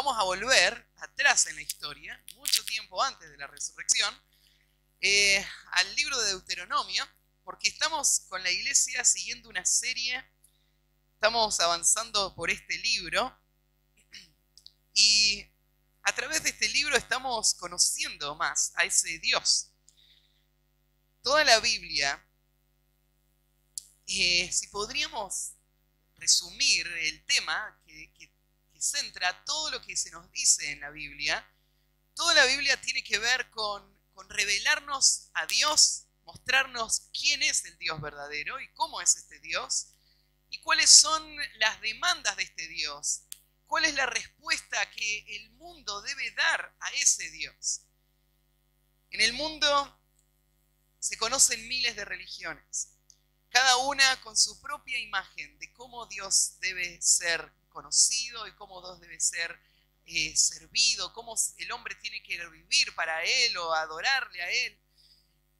vamos a volver atrás en la historia, mucho tiempo antes de la resurrección, al libro de Deuteronomio, porque estamos con la iglesia siguiendo una serie, estamos avanzando por este libro, y a través de este libro estamos conociendo más a ese Dios. Toda la Biblia, si podríamos resumir el tema que centra todo lo que se nos dice en la Biblia, toda la Biblia tiene que ver con revelarnos a Dios, mostrarnos quién es el Dios verdadero y cómo es este Dios, y cuáles son las demandas de este Dios, cuál es la respuesta que el mundo debe dar a ese Dios. En el mundo se conocen miles de religiones, cada una con su propia imagen de cómo Dios debe ser conocido y cómo Dios debe ser servido, cómo el hombre tiene que vivir para Él o adorarle a Él.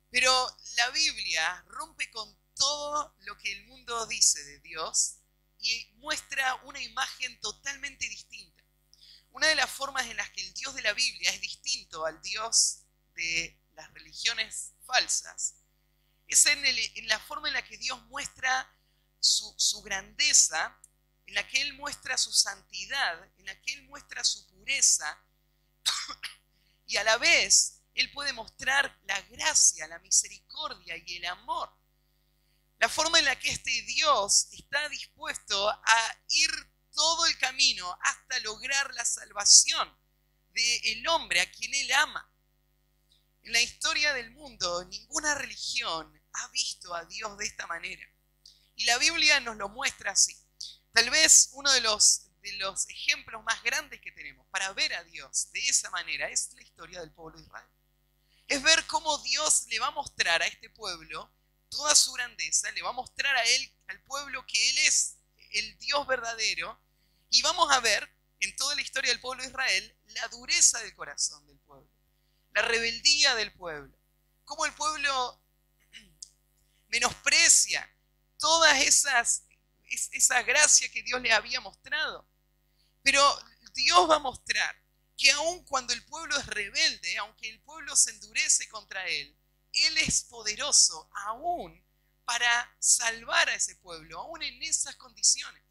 Pero la Biblia rompe con todo lo que el mundo dice de Dios y muestra una imagen totalmente distinta. Una de las formas en las que el Dios de la Biblia es distinto al Dios de las religiones falsas es en la forma en la que Dios muestra su grandeza, en la que Él muestra su santidad, en la que Él muestra su pureza, y a la vez Él puede mostrar la gracia, la misericordia y el amor. La forma en la que este Dios está dispuesto a ir todo el camino hasta lograr la salvación del hombre a quien Él ama. En la historia del mundo, ninguna religión ha visto a Dios de esta manera. Y la Biblia nos lo muestra así. Tal vez uno de los ejemplos más grandes que tenemos para ver a Dios de esa manera es la historia del pueblo de Israel. Es ver cómo Dios le va a mostrar a este pueblo toda su grandeza, le va a mostrar a él, al pueblo, que Él es el Dios verdadero, y vamos a ver en toda la historia del pueblo de Israel la dureza del corazón del pueblo, la rebeldía del pueblo, cómo el pueblo menosprecia todas esa gracia que Dios le había mostrado. Pero Dios va a mostrar que aun cuando el pueblo es rebelde, aunque el pueblo se endurece contra Él, Él es poderoso aún para salvar a ese pueblo, aún en esas condiciones.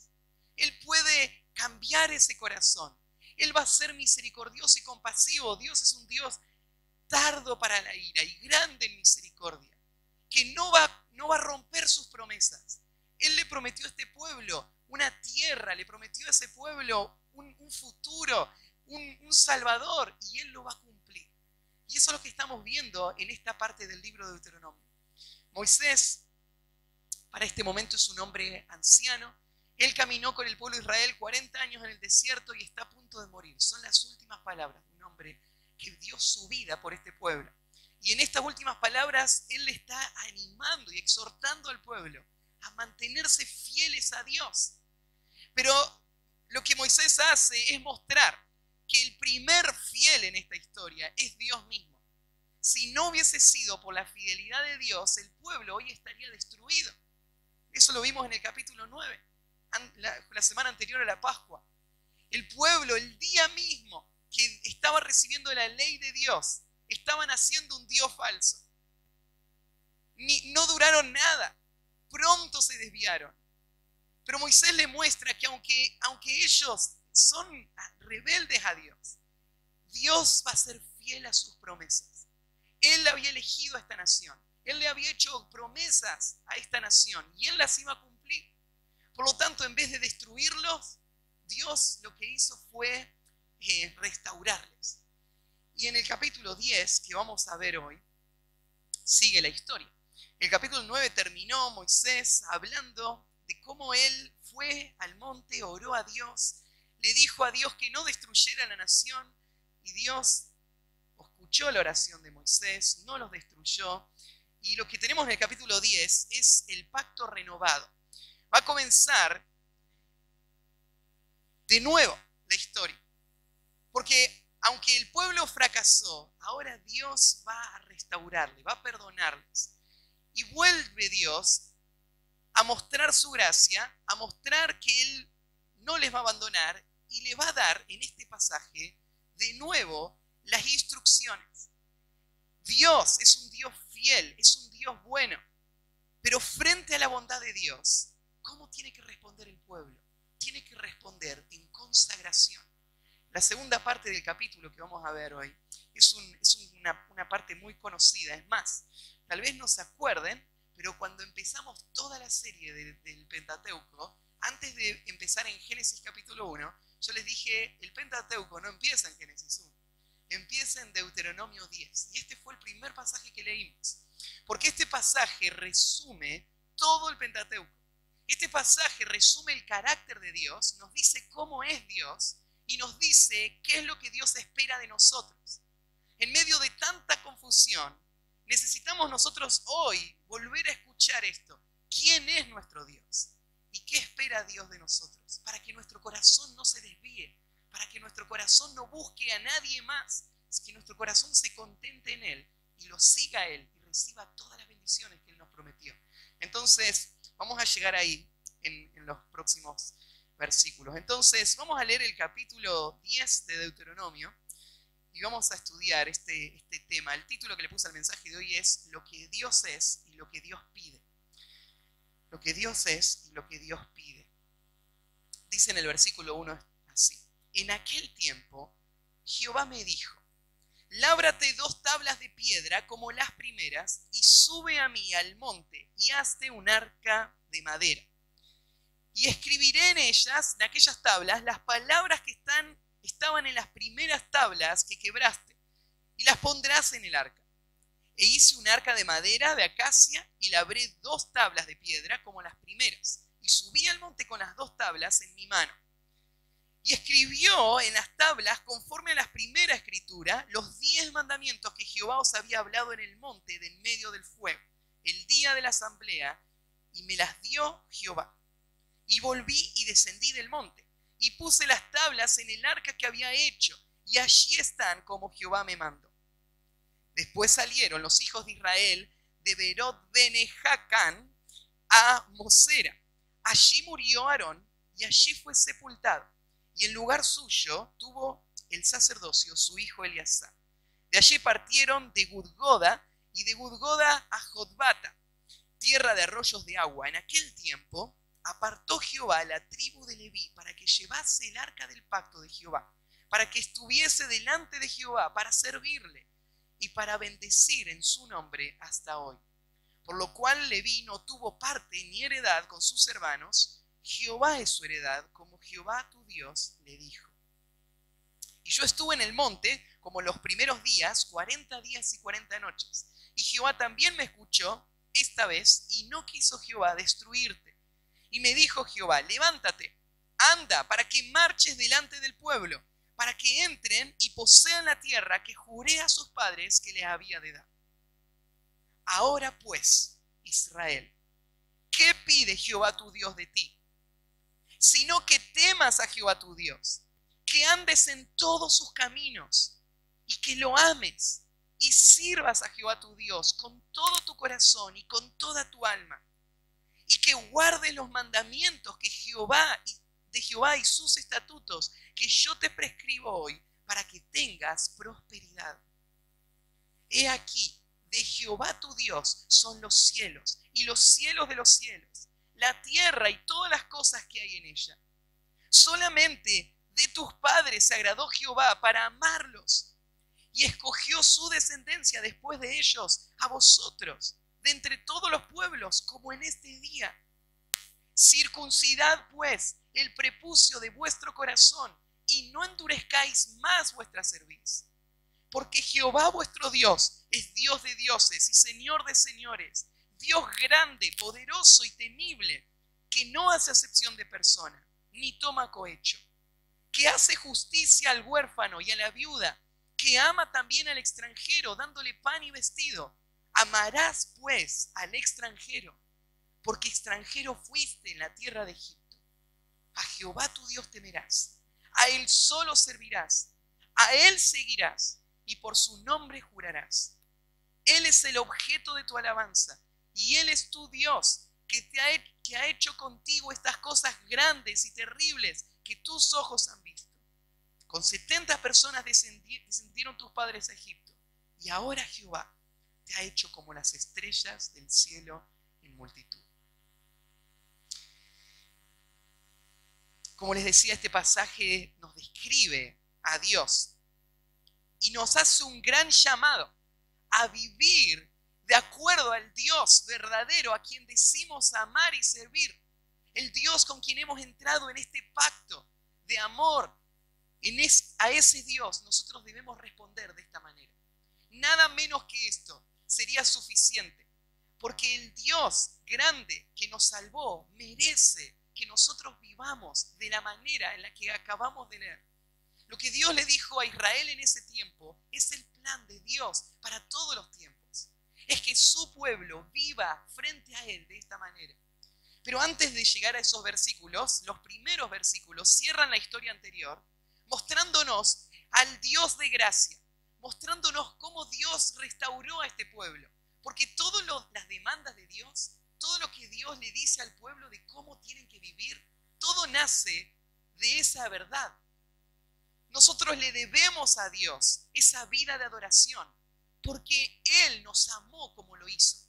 Él puede cambiar ese corazón. Él va a ser misericordioso y compasivo. Dios es un Dios tardo para la ira y grande en misericordia, que no va a romper sus promesas. Él le prometió a este pueblo una tierra, le prometió a ese pueblo un futuro, un salvador, y Él lo va a cumplir. Y eso es lo que estamos viendo en esta parte del libro de Deuteronomio. Moisés, para este momento, es un hombre anciano. Él caminó con el pueblo de Israel 40 años en el desierto y está a punto de morir. Son las últimas palabras de un hombre que dio su vida por este pueblo. Y en estas últimas palabras, Él le está animando y exhortando al pueblo a mantenerse fieles a Dios. Pero lo que Moisés hace es mostrar que el primer fiel en esta historia es Dios mismo. Si no hubiese sido por la fidelidad de Dios, el pueblo hoy estaría destruido. Eso lo vimos en el capítulo 9, la semana anterior a la Pascua. El pueblo, el día mismo que estaba recibiendo la ley de Dios, estaban haciendo un Dios falso. No duraron nada, pronto se desviaron. Pero Moisés le muestra que aunque ellos son rebeldes a Dios, Dios va a ser fiel a sus promesas. Él había elegido a esta nación. Él le había hecho promesas a esta nación y Él las iba a cumplir. Por lo tanto, en vez de destruirlos, Dios lo que hizo fue restaurarles. Y en el capítulo 10, que vamos a ver hoy, sigue la historia. El capítulo 9 terminó Moisés hablando de cómo él fue al monte, oró a Dios, le dijo a Dios que no destruyera la nación, y Dios escuchó la oración de Moisés, no los destruyó. Y lo que tenemos en el capítulo 10 es el pacto renovado. Va a comenzar de nuevo la historia, porque aunque el pueblo fracasó, ahora Dios va a restaurarle, va a perdonarles. Y vuelve Dios a mostrar su gracia, a mostrar que Él no les va a abandonar y le va a dar en este pasaje de nuevo las instrucciones. Dios es un Dios fiel, es un Dios bueno, pero frente a la bondad de Dios, ¿cómo tiene que responder el pueblo? Tiene que responder en consagración. La segunda parte del capítulo que vamos a ver hoy es una parte muy conocida. Es más, tal vez no se acuerden, pero cuando empezamos toda la serie del Pentateuco, antes de empezar en Génesis capítulo 1, yo les dije, el Pentateuco no empieza en Génesis 1, empieza en Deuteronomio 10. Y este fue el primer pasaje que leímos, porque este pasaje resume todo el Pentateuco. Este pasaje resume el carácter de Dios, nos dice cómo es Dios y nos dice qué es lo que Dios espera de nosotros. En medio de tanta confusión, necesitamos nosotros hoy volver a escuchar esto. ¿Quién es nuestro Dios? ¿Y qué espera Dios de nosotros? Para que nuestro corazón no se desvíe, para que nuestro corazón no busque a nadie más, que nuestro corazón se contente en Él y lo siga a Él y reciba todas las bendiciones que Él nos prometió. Entonces, vamos a llegar ahí en los próximos versículos. Entonces, vamos a leer el capítulo 10 de Deuteronomio y vamos a estudiar este tema. El título que le puse al mensaje de hoy es Lo que Dios es y lo que Dios pide. Lo que Dios es y lo que Dios pide. Dice en el versículo 1 así: En aquel tiempo Jehová me dijo: Lábrate 2 tablas de piedra como las primeras y sube a mí al monte y hazte un arca de madera. Y escribiré en ellas, en aquellas tablas, las palabras que estaban en las primeras tablas que quebraste, y las pondrás en el arca. E hice un arca de madera de acacia y labré 2 tablas de piedra como las primeras, y subí al monte con las 2 tablas en mi mano. Y escribió en las tablas, conforme a la primera escritura, los 10 mandamientos que Jehová os había hablado en el monte de en medio del fuego, el día de la asamblea, y me las dio Jehová. Y volví y descendí del monte, y puse las tablas en el arca que había hecho, y allí están como Jehová me mandó. Después salieron los hijos de Israel de Berot Bene Jacán a Mosera. Allí murió Aarón, y allí fue sepultado. Y en lugar suyo tuvo el sacerdocio su hijo Eleazar. De allí partieron de Gudgoda, y de Gudgoda a Jotbata, tierra de arroyos de agua. En aquel tiempo apartó Jehová la tribu de Leví para que llevase el arca del pacto de Jehová, para que estuviese delante de Jehová, para servirle y para bendecir en su nombre hasta hoy. Por lo cual Leví no tuvo parte ni heredad con sus hermanos. Jehová es su heredad, como Jehová tu Dios le dijo. Y yo estuve en el monte como los primeros días, 40 días y 40 noches. Y Jehová también me escuchó esta vez, y no quiso Jehová destruirte. Y me dijo Jehová: levántate, anda, para que marches delante del pueblo, para que entren y posean la tierra que juré a sus padres que les había de dar. Ahora pues, Israel, ¿qué pide Jehová tu Dios de ti? Sino que temas a Jehová tu Dios, que andes en todos sus caminos, y que lo ames, y sirvas a Jehová tu Dios con todo tu corazón y con toda tu alma, y que guardes los mandamientos de Jehová y sus estatutos que yo te prescribo hoy, para que tengas prosperidad. He aquí, de Jehová tu Dios son los cielos y los cielos de los cielos, la tierra y todas las cosas que hay en ella. Solamente de tus padres se agradó Jehová para amarlos, y escogió su descendencia después de ellos a vosotros, de entre todos los pueblos, como en este día. Circuncidad pues el prepucio de vuestro corazón, y no endurezcáis más vuestra cerviz. Porque Jehová vuestro Dios es Dios de dioses y Señor de señores, Dios grande, poderoso y temible, que no hace acepción de persona, ni toma cohecho, que hace justicia al huérfano y a la viuda, que ama también al extranjero, dándole pan y vestido. Amarás pues al extranjero, porque extranjero fuiste en la tierra de Egipto. A Jehová tu Dios temerás, a Él solo servirás, a Él seguirás, y por su nombre jurarás. Él es el objeto de tu alabanza, y Él es tu Dios, que ha hecho contigo estas cosas grandes y terribles que tus ojos han visto. Con 70 personas descendieron tus padres a Egipto. Y ahora Jehová te ha hecho como las estrellas del cielo en multitud. Como les decía, este pasaje nos describe a Dios y nos hace un gran llamado a vivir de acuerdo al Dios verdadero a quien decimos amar y servir. El Dios con quien hemos entrado en este pacto de amor. A ese Dios nosotros debemos responder de esta manera. Nada menos que esto sería suficiente, porque el Dios grande que nos salvó merece que nosotros vivamos de la manera en la que acabamos de leer. Lo que Dios le dijo a Israel en ese tiempo es el plan de Dios para todos los tiempos. Es que su pueblo viva frente a Él de esta manera. Pero antes de llegar a esos versículos, los primeros versículos cierran la historia anterior, mostrándonos al Dios de gracia, mostrándonos cómo Dios restauró a este pueblo. Porque todas las demandas de Dios, todo lo que Dios le dice al pueblo de cómo tienen que vivir, todo nace de esa verdad. Nosotros le debemos a Dios esa vida de adoración, porque Él nos amó como lo hizo,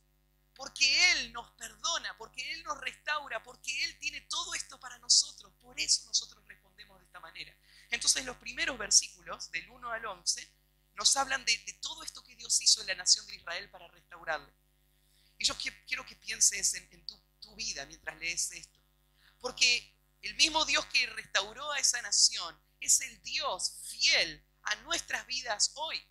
porque Él nos perdona, porque Él nos restaura, porque Él tiene todo esto para nosotros. Por eso nosotros respondemos de esta manera. Entonces los primeros versículos, del 1 al 11, nos hablan de todo esto que Dios hizo en la nación de Israel para restaurarle. Y yo quiero que pienses en tu vida mientras lees esto. Porque el mismo Dios que restauró a esa nación es el Dios fiel a nuestras vidas hoy.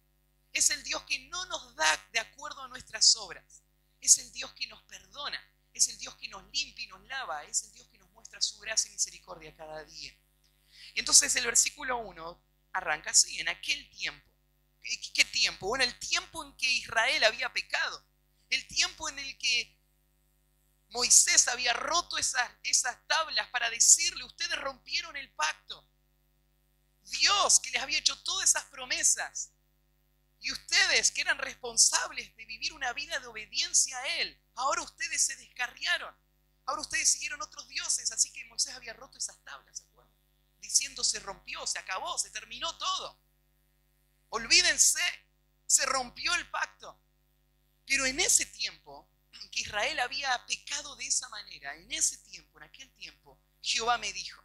Es el Dios que no nos da de acuerdo a nuestras obras. Es el Dios que nos perdona. Es el Dios que nos limpia y nos lava. Es el Dios que nos muestra su gracia y misericordia cada día. Entonces el versículo 1 arranca así: en aquel tiempo. ¿Qué tiempo? Bueno, el tiempo en que Israel había pecado. El tiempo en el que Moisés había roto esas tablas para decirle: ustedes rompieron el pacto. Dios que les había hecho todas esas promesas. Y ustedes que eran responsables de vivir una vida de obediencia a Él, ahora ustedes se descarriaron. Ahora ustedes siguieron otros dioses. Así que Moisés había roto esas tablas, ¿se acuerdan? Diciendo: se rompió, se acabó, se terminó todo. Olvídense, se rompió el pacto. Pero en ese tiempo que Israel había pecado de esa manera, en ese tiempo, en aquel tiempo, Jehová me dijo,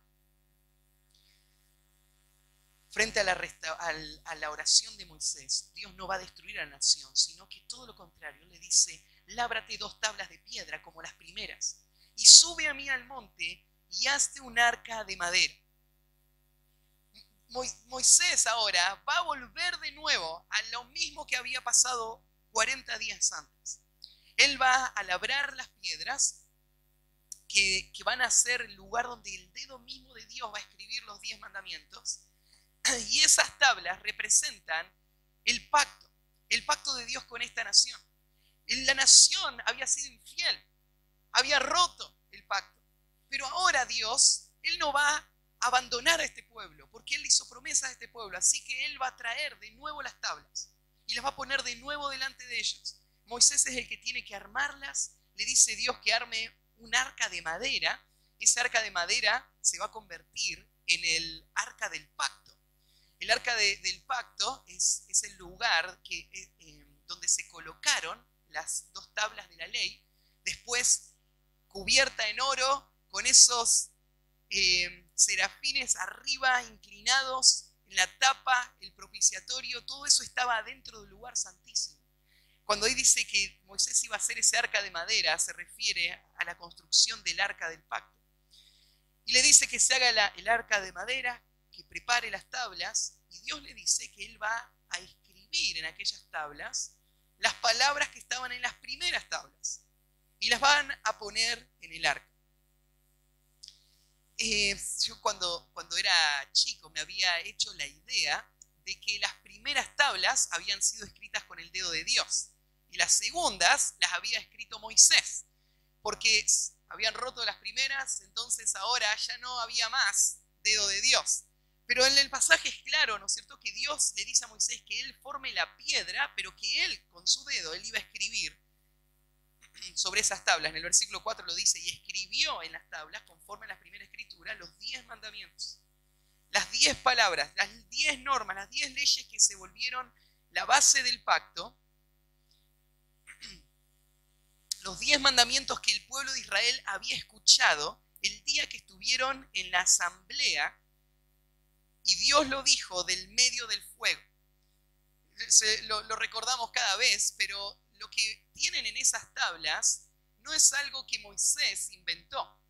frente a la oración de Moisés, Dios no va a destruir a la nación, sino que todo lo contrario, le dice: lábrate 2 tablas de piedra como las primeras, y sube a mí al monte y hazte un arca de madera. Moisés ahora va a volver de nuevo a lo mismo que había pasado 40 días antes. Él va a labrar las piedras que van a ser el lugar donde el dedo mismo de Dios va a escribir los 10 mandamientos. Y esas tablas representan el pacto de Dios con esta nación. La nación había sido infiel, había roto el pacto. Pero ahora Dios, Él no va a abandonar a este pueblo, porque Él hizo promesas a este pueblo. Así que Él va a traer de nuevo las tablas y las va a poner de nuevo delante de ellos. Moisés es el que tiene que armarlas. Le dice Dios que arme un arca de madera. Esa arca de madera se va a convertir en el arca del pacto. El arca del pacto es el lugar donde se colocaron las 2 tablas de la ley, después cubierta en oro, con esos serafines arriba inclinados, en la tapa, el propiciatorio, todo eso estaba dentro del lugar santísimo. Cuando ahí dice que Moisés iba a hacer ese arca de madera, se refiere a la construcción del arca del pacto. Y le dice que se haga el arca de madera, que prepare las tablas, y Dios le dice que Él va a escribir en aquellas tablas las palabras que estaban en las primeras tablas, y las van a poner en el arca. Yo cuando era chico me había hecho la idea de que las primeras tablas habían sido escritas con el dedo de Dios, y las segundas las había escrito Moisés, porque habían roto las primeras, entonces ahora ya no había más dedo de Dios. Pero en el pasaje es claro, ¿no es cierto?, que Dios le dice a Moisés que él forme la piedra, pero que él, con su dedo, él iba a escribir sobre esas tablas. En el versículo 4 lo dice: y escribió en las tablas, conforme a la primera escritura, los 10 mandamientos. las 10 palabras, las 10 normas, las 10 leyes que se volvieron la base del pacto, los 10 mandamientos que el pueblo de Israel había escuchado el día que estuvieron en la asamblea, y Dios lo dijo del medio del fuego. Lo recordamos cada vez, pero lo que tienen en esas tablas no es algo que Moisés inventó.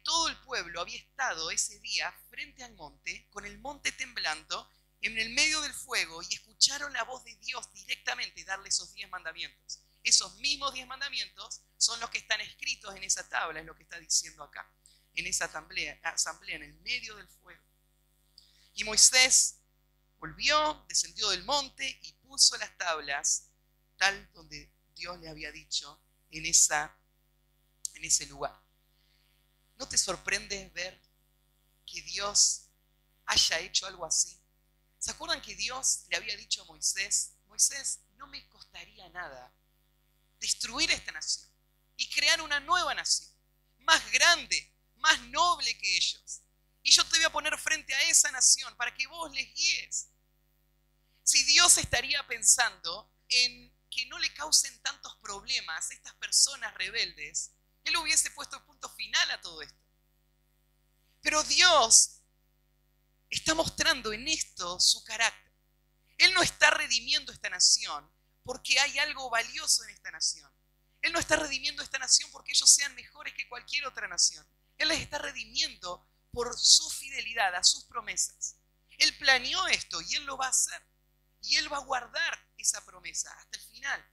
Todo el pueblo había estado ese día frente al monte, con el monte temblando, en el medio del fuego, y escucharon la voz de Dios directamente darle esos 10 mandamientos. Esos mismos 10 mandamientos son los que están escritos en esa tabla, es lo que está diciendo acá, en esa asamblea en el medio del fuego. Y Moisés volvió, descendió del monte y puso las tablas tal donde Dios le había dicho en ese lugar. ¿No te sorprende ver que Dios haya hecho algo así? ¿Se acuerdan que Dios le había dicho a Moisés, Moisés, no me costaría nada destruir esta nación y crear una nueva nación, más grande, más noble que ellos? Y yo te voy a poner frente a esa nación para que vos les guíes. Si Dios estaría pensando en que no le causen tantos problemas a estas personas rebeldes, Él hubiese puesto punto final a todo esto. Pero Dios está mostrando en esto su carácter. Él no está redimiendo esta nación porque hay algo valioso en esta nación. Él no está redimiendo esta nación porque ellos sean mejores que cualquier otra nación. Él les está redimiendo por su fidelidad a sus promesas. Él planeó esto y Él lo va a hacer. Y Él va a guardar esa promesa hasta el final.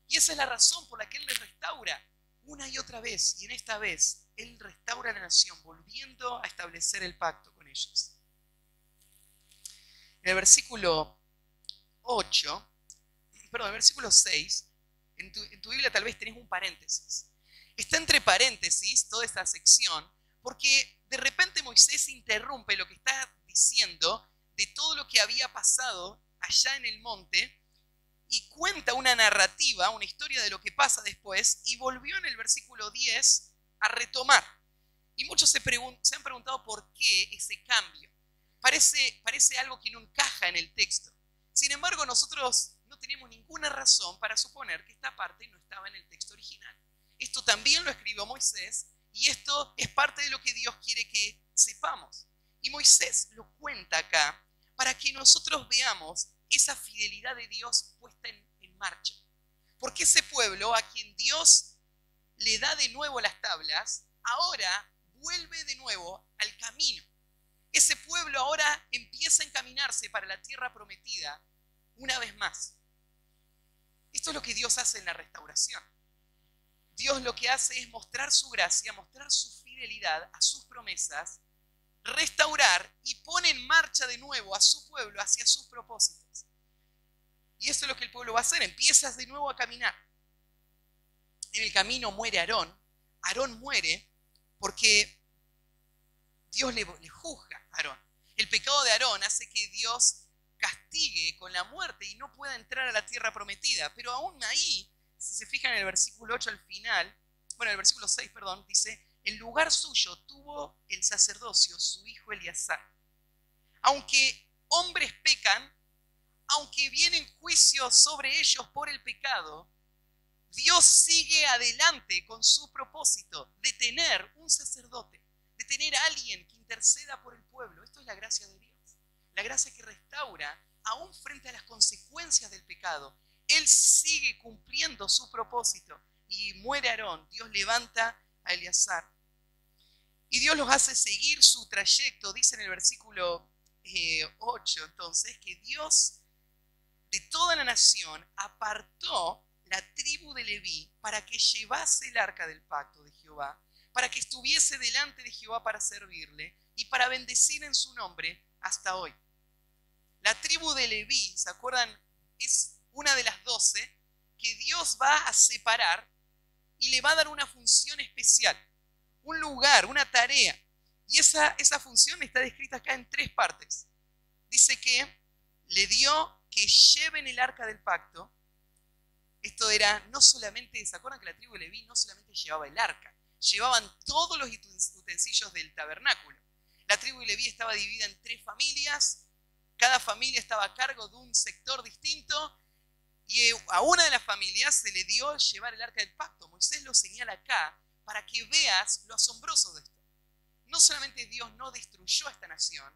Y esa es la razón por la que Él les restaura una y otra vez. Y en esta vez Él restaura la nación, volviendo a establecer el pacto con ellos. En el versículo 6, en tu Biblia tal vez tenés un paréntesis. Está entre paréntesis toda esta sección porque de repente Moisés interrumpe lo que está diciendo de todo lo que había pasado allá en el monte y cuenta una narrativa, una historia de lo que pasa después, y volvió en el versículo 10 a retomar. Y muchos se han preguntado por qué ese cambio. Parece algo que no encaja en el texto. Sin embargo, nosotros no tenemos ninguna razón para suponer que esta parte no estaba en el texto original. Esto también lo escribió Moisés y esto es parte de lo que Dios quiere que sepamos. Y Moisés lo cuenta acá para que nosotros veamos esa fidelidad de Dios puesta en marcha. Porque ese pueblo a quien Dios le da de nuevo las tablas, ahora vuelve de nuevo al camino. Ese pueblo ahora empieza a encaminarse para la tierra prometida una vez más. Esto es lo que Dios hace en la restauración. Dios lo que hace es mostrar su gracia, mostrar su fidelidad a sus promesas, restaurar y pone en marcha de nuevo a su pueblo hacia sus propósitos. Y eso es lo que el pueblo va a hacer, empiezas de nuevo a caminar. En el camino muere Aarón. Aarón muere porque Dios le juzga a Aarón. El pecado de Aarón hace que Dios castigue con la muerte y no pueda entrar a la tierra prometida. Pero aún ahí, si se fijan en el versículo 8 al final, el versículo 6, dice, en lugar suyo tuvo el sacerdocio su hijo Eleazar. Aunque hombres pecan, aunque vienen juicios sobre ellos por el pecado, Dios sigue adelante con su propósito de tener un sacerdote, de tener a alguien que interceda por el pueblo. Esto es la gracia de Dios. La gracia que restaura, aún frente a las consecuencias del pecado. Él sigue cumpliendo su propósito. Y muere Aarón. Dios levanta a Eleazar. Y Dios los hace seguir su trayecto. Dice en el versículo 8, entonces, que Dios de toda la nación apartó la tribu de Leví para que llevase el arca del pacto de Jehová, para que estuviese delante de Jehová para servirle y para bendecir en su nombre hasta hoy. La tribu de Leví, ¿se acuerdan? Es una de las 12 que Dios va a separar y le va a dar una función especial, un lugar, una tarea. Y esa función está descrita acá en 3 partes. Dice que le dio que lleven el arca del pacto. Esto era no solamente, ¿se acuerdan que la tribu de Leví no solamente llevaba el arca? Llevaban todos los utensilios del tabernáculo. La tribu de Leví estaba dividida en 3 familias. Cada familia estaba a cargo de un sector distinto. Y a una de las familias se le dio llevar el arca del pacto. Moisés lo señala acá para que veas lo asombroso de esto. No solamente Dios no destruyó a esta nación,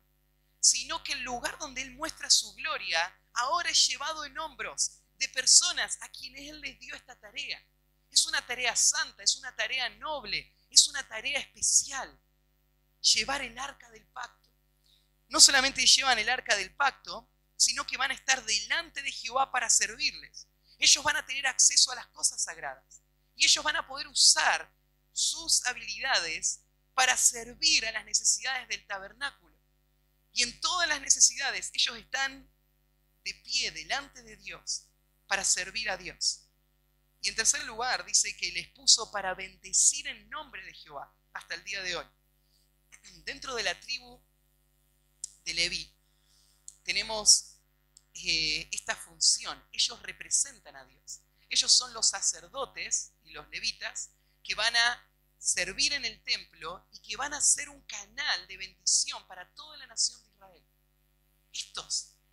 sino que el lugar donde Él muestra su gloria ahora es llevado en hombros de personas a quienes Él les dio esta tarea. Es una tarea santa, es una tarea noble, es una tarea especial. Llevar el arca del pacto. No solamente llevan el arca del pacto, sino que van a estar delante de Jehová para servirles. Ellos van a tener acceso a las cosas sagradas. Y ellos van a poder usar sus habilidades para servir a las necesidades del tabernáculo. Y en todas las necesidades ellos están de pie delante de Dios para servir a Dios. Y en tercer lugar dice que les puso para bendecir el nombre de Jehová hasta el día de hoy. Dentro de la tribu de Leví tenemos esta función. Ellos representan a Dios. Ellos son los sacerdotes y los levitas que van a servir en el templo y que van a ser un canal de bendición para toda la nación de Israel.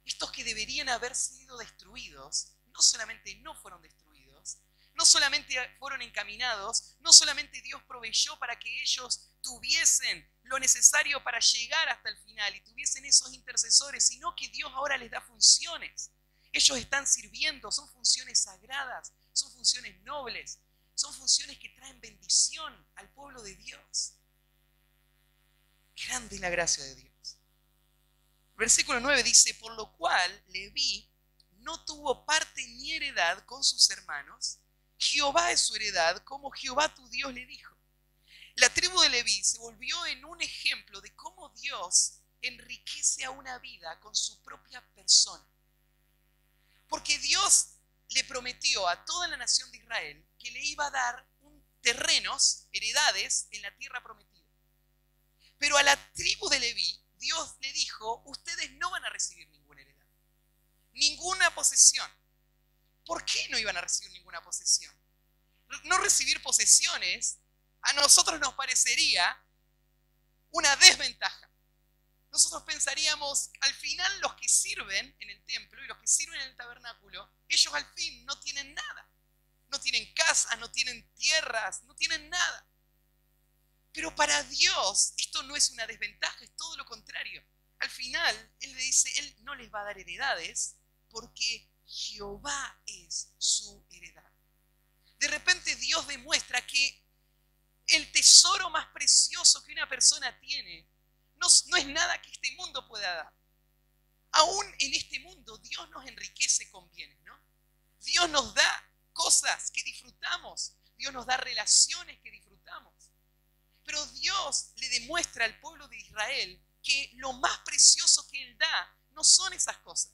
Estos que deberían haber sido destruidos, no solamente no fueron destruidos, no solamente fueron encaminados, no solamente Dios proveyó para que ellos tuviesen lo necesario para llegar hasta el final y tuviesen esos intercesores, sino que Dios ahora les da funciones. Ellos están sirviendo, son funciones sagradas, son funciones nobles, son funciones que traen bendición al pueblo de Dios. Grande es la gracia de Dios. Versículo 9 dice, por lo cual Leví no tuvo parte ni heredad con sus hermanos. Jehová es su heredad, como Jehová tu Dios le dijo. La tribu de Leví se volvió en un ejemplo de cómo Dios enriquece a una vida con su propia persona. Porque Dios le prometió a toda la nación de Israel que le iba a dar terrenos, heredades en la tierra prometida. Pero a la tribu de Leví, Dios le dijo, ustedes no van a recibir ninguna heredad, ninguna posesión. ¿Por qué no iban a recibir ninguna posesión? No recibir posesiones a nosotros nos parecería una desventaja. Nosotros pensaríamos, al final los que sirven en el templo y los que sirven en el tabernáculo, ellos al fin no tienen nada. No tienen casas, no tienen tierras, no tienen nada. Pero para Dios esto no es una desventaja, es todo lo contrario. Al final, Él le dice, Él no les va a dar heredades porque Jehová es su heredad. De repente Dios demuestra que el tesoro más precioso que una persona tiene no es nada que este mundo pueda dar. Aún en este mundo Dios nos enriquece con bienes, ¿no? Dios nos da cosas que disfrutamos. Dios nos da relaciones que disfrutamos. Pero Dios le demuestra al pueblo de Israel que lo más precioso que Él da no son esas cosas.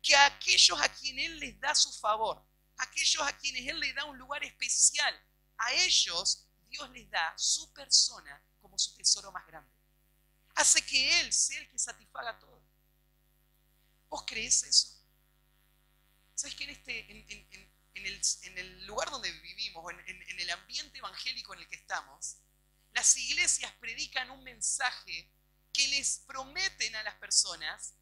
Que a aquellos a quienes Él les da su favor, a aquellos a quienes Él les da un lugar especial, a ellos Dios les da su persona como su tesoro más grande. Hace que Él sea el que satisfaga todo. ¿Vos creés eso? ¿Sabes que en el lugar donde vivimos, en el ambiente evangélico en el que estamos, las iglesias predican un mensaje que les prometen a las personas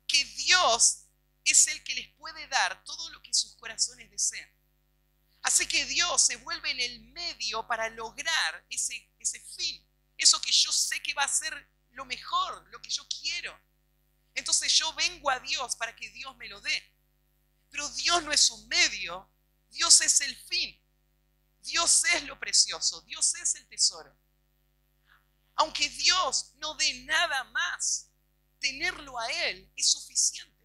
que Dios es el que les puede dar todo lo que sus corazones desean? Así que Dios se vuelve en el medio para lograr ese fin. Eso que yo sé que va a ser lo mejor, lo que yo quiero. Entonces yo vengo a Dios para que Dios me lo dé. Pero Dios no es un medio, Dios es el fin. Dios es lo precioso, Dios es el tesoro. Aunque Dios no dé nada más, tenerlo a Él es suficiente.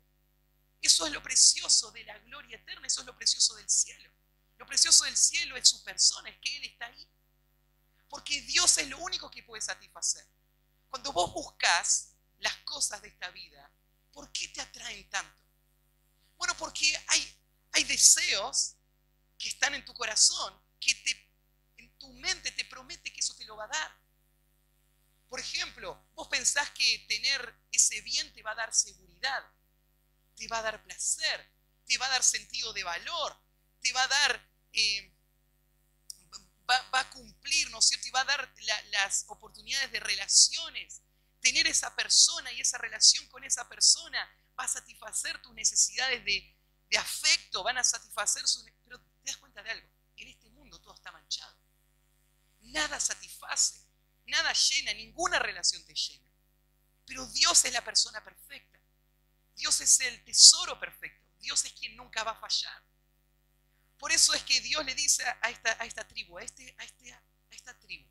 Eso es lo precioso de la gloria eterna, eso es lo precioso del cielo. Lo precioso del cielo es su persona, es que Él está ahí. Porque Dios es lo único que puede satisfacer. Cuando vos buscas las cosas de esta vida, ¿por qué te atraen tanto? Bueno, porque hay deseos que están en tu corazón, que en tu mente te promete que eso te lo va a dar. Por ejemplo, vos pensás que tener ese bien te va a dar seguridad, te va a dar placer, te va a dar sentido de valor, te va a dar va a cumplir, ¿no es cierto? Y va a dar las oportunidades de relaciones. Tener esa persona y esa relación con esa persona va a satisfacer tus necesidades de afecto, van a satisfacer sus... Pero te das cuenta de algo, en este mundo todo está manchado. Nada satisface, nada llena, ninguna relación te llena. Pero Dios es la persona perfecta. Dios es el tesoro perfecto. Dios es quien nunca va a fallar. Por eso es que Dios le dice a esta tribu, a esta tribu,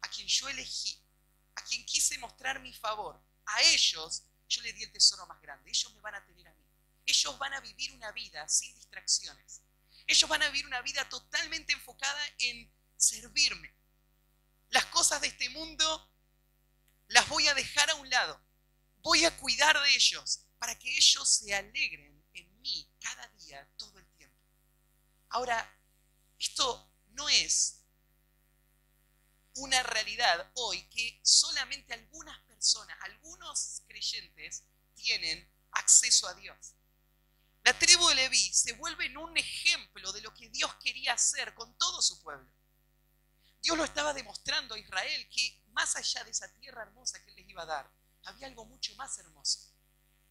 a quien yo elegí, a quien quise mostrar mi favor, a ellos yo le di el tesoro más grande. Ellos me van a tener a mí. Ellos van a vivir una vida sin distracciones. Ellos van a vivir una vida totalmente enfocada en servirme. Las cosas de este mundo las voy a dejar a un lado. Voy a cuidar de ellos para que ellos se alegren en mí cada día, todo el tiempo. Ahora, esto no es una realidad hoy que solamente algunas personas, algunos creyentes tienen acceso a Dios. La tribu de Leví se vuelve en un ejemplo de lo que Dios quería hacer con todo su pueblo. Dios lo estaba demostrando a Israel que más allá de esa tierra hermosa que Él les iba a dar, había algo mucho más hermoso,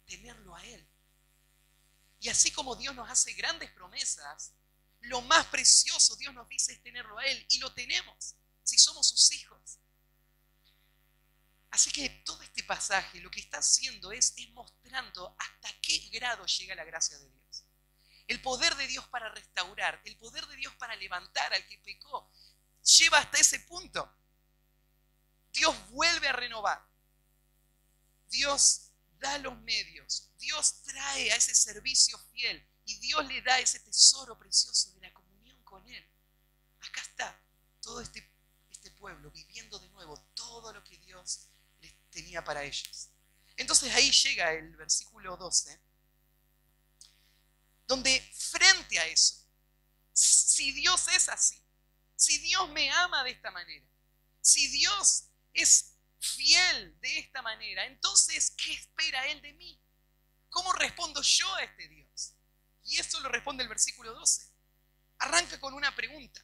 tenerlo a Él. Y así como Dios nos hace grandes promesas, lo más precioso Dios nos dice es tenerlo a Él, y lo tenemos si somos sus hijos. Así que todo este pasaje lo que está haciendo es mostrando hasta qué grado llega la gracia de Dios. El poder de Dios para restaurar, el poder de Dios para levantar al que pecó, lleva hasta ese punto. Dios vuelve a renovar. Dios da los medios. Dios trae a ese servicio fiel. Y Dios le da ese tesoro precioso de la comunión con Él. Acá está todo este pueblo viviendo de nuevo todo lo que Dios les tenía para ellos. Entonces ahí llega el versículo 12, donde frente a eso, si Dios es así, si Dios me ama de esta manera, si Dios es fiel de esta manera, entonces, ¿qué espera Él de mí? ¿Cómo respondo yo a este Dios? Y eso lo responde el versículo 12. Arranca con una pregunta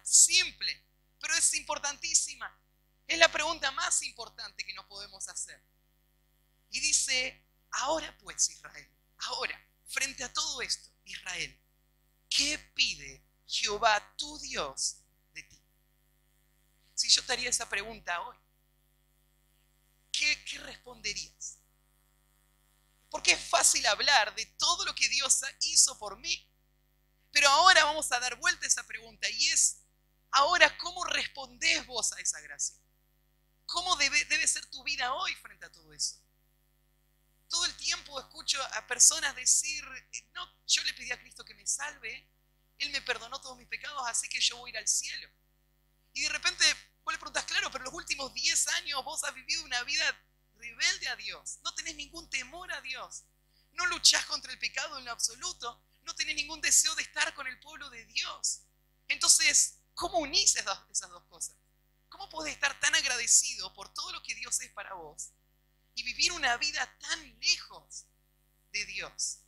simple, pero es importantísima. Es la pregunta más importante que nos podemos hacer. Y dice, ahora pues Israel, ahora, frente a todo esto, Israel, ¿qué pide Jehová tu Dios de ti? Si yo te haría esa pregunta hoy, ¿qué responderías? Porque es fácil hablar de todo lo que Dios hizo por mí. Pero ahora vamos a dar vuelta a esa pregunta y es, ahora, ¿cómo respondés vos a esa gracia? ¿Cómo debe ser tu vida hoy frente a todo eso? Todo el tiempo escucho a personas decir, no, yo le pedí a Cristo que me salve, Él me perdonó todos mis pecados, así que yo voy a ir al cielo. Y de repente vos le preguntás, claro, pero los últimos 10 años vos has vivido una vida rebelde a Dios, no tenés ningún temor a Dios, no luchás contra el pecado en lo absoluto, no tenés ningún deseo de estar con el pueblo de Dios. Entonces, ¿cómo unís esas dos cosas? ¿Cómo podés estar tan agradecido por todo lo que Dios es para vos y vivir una vida tan lejos de Dios?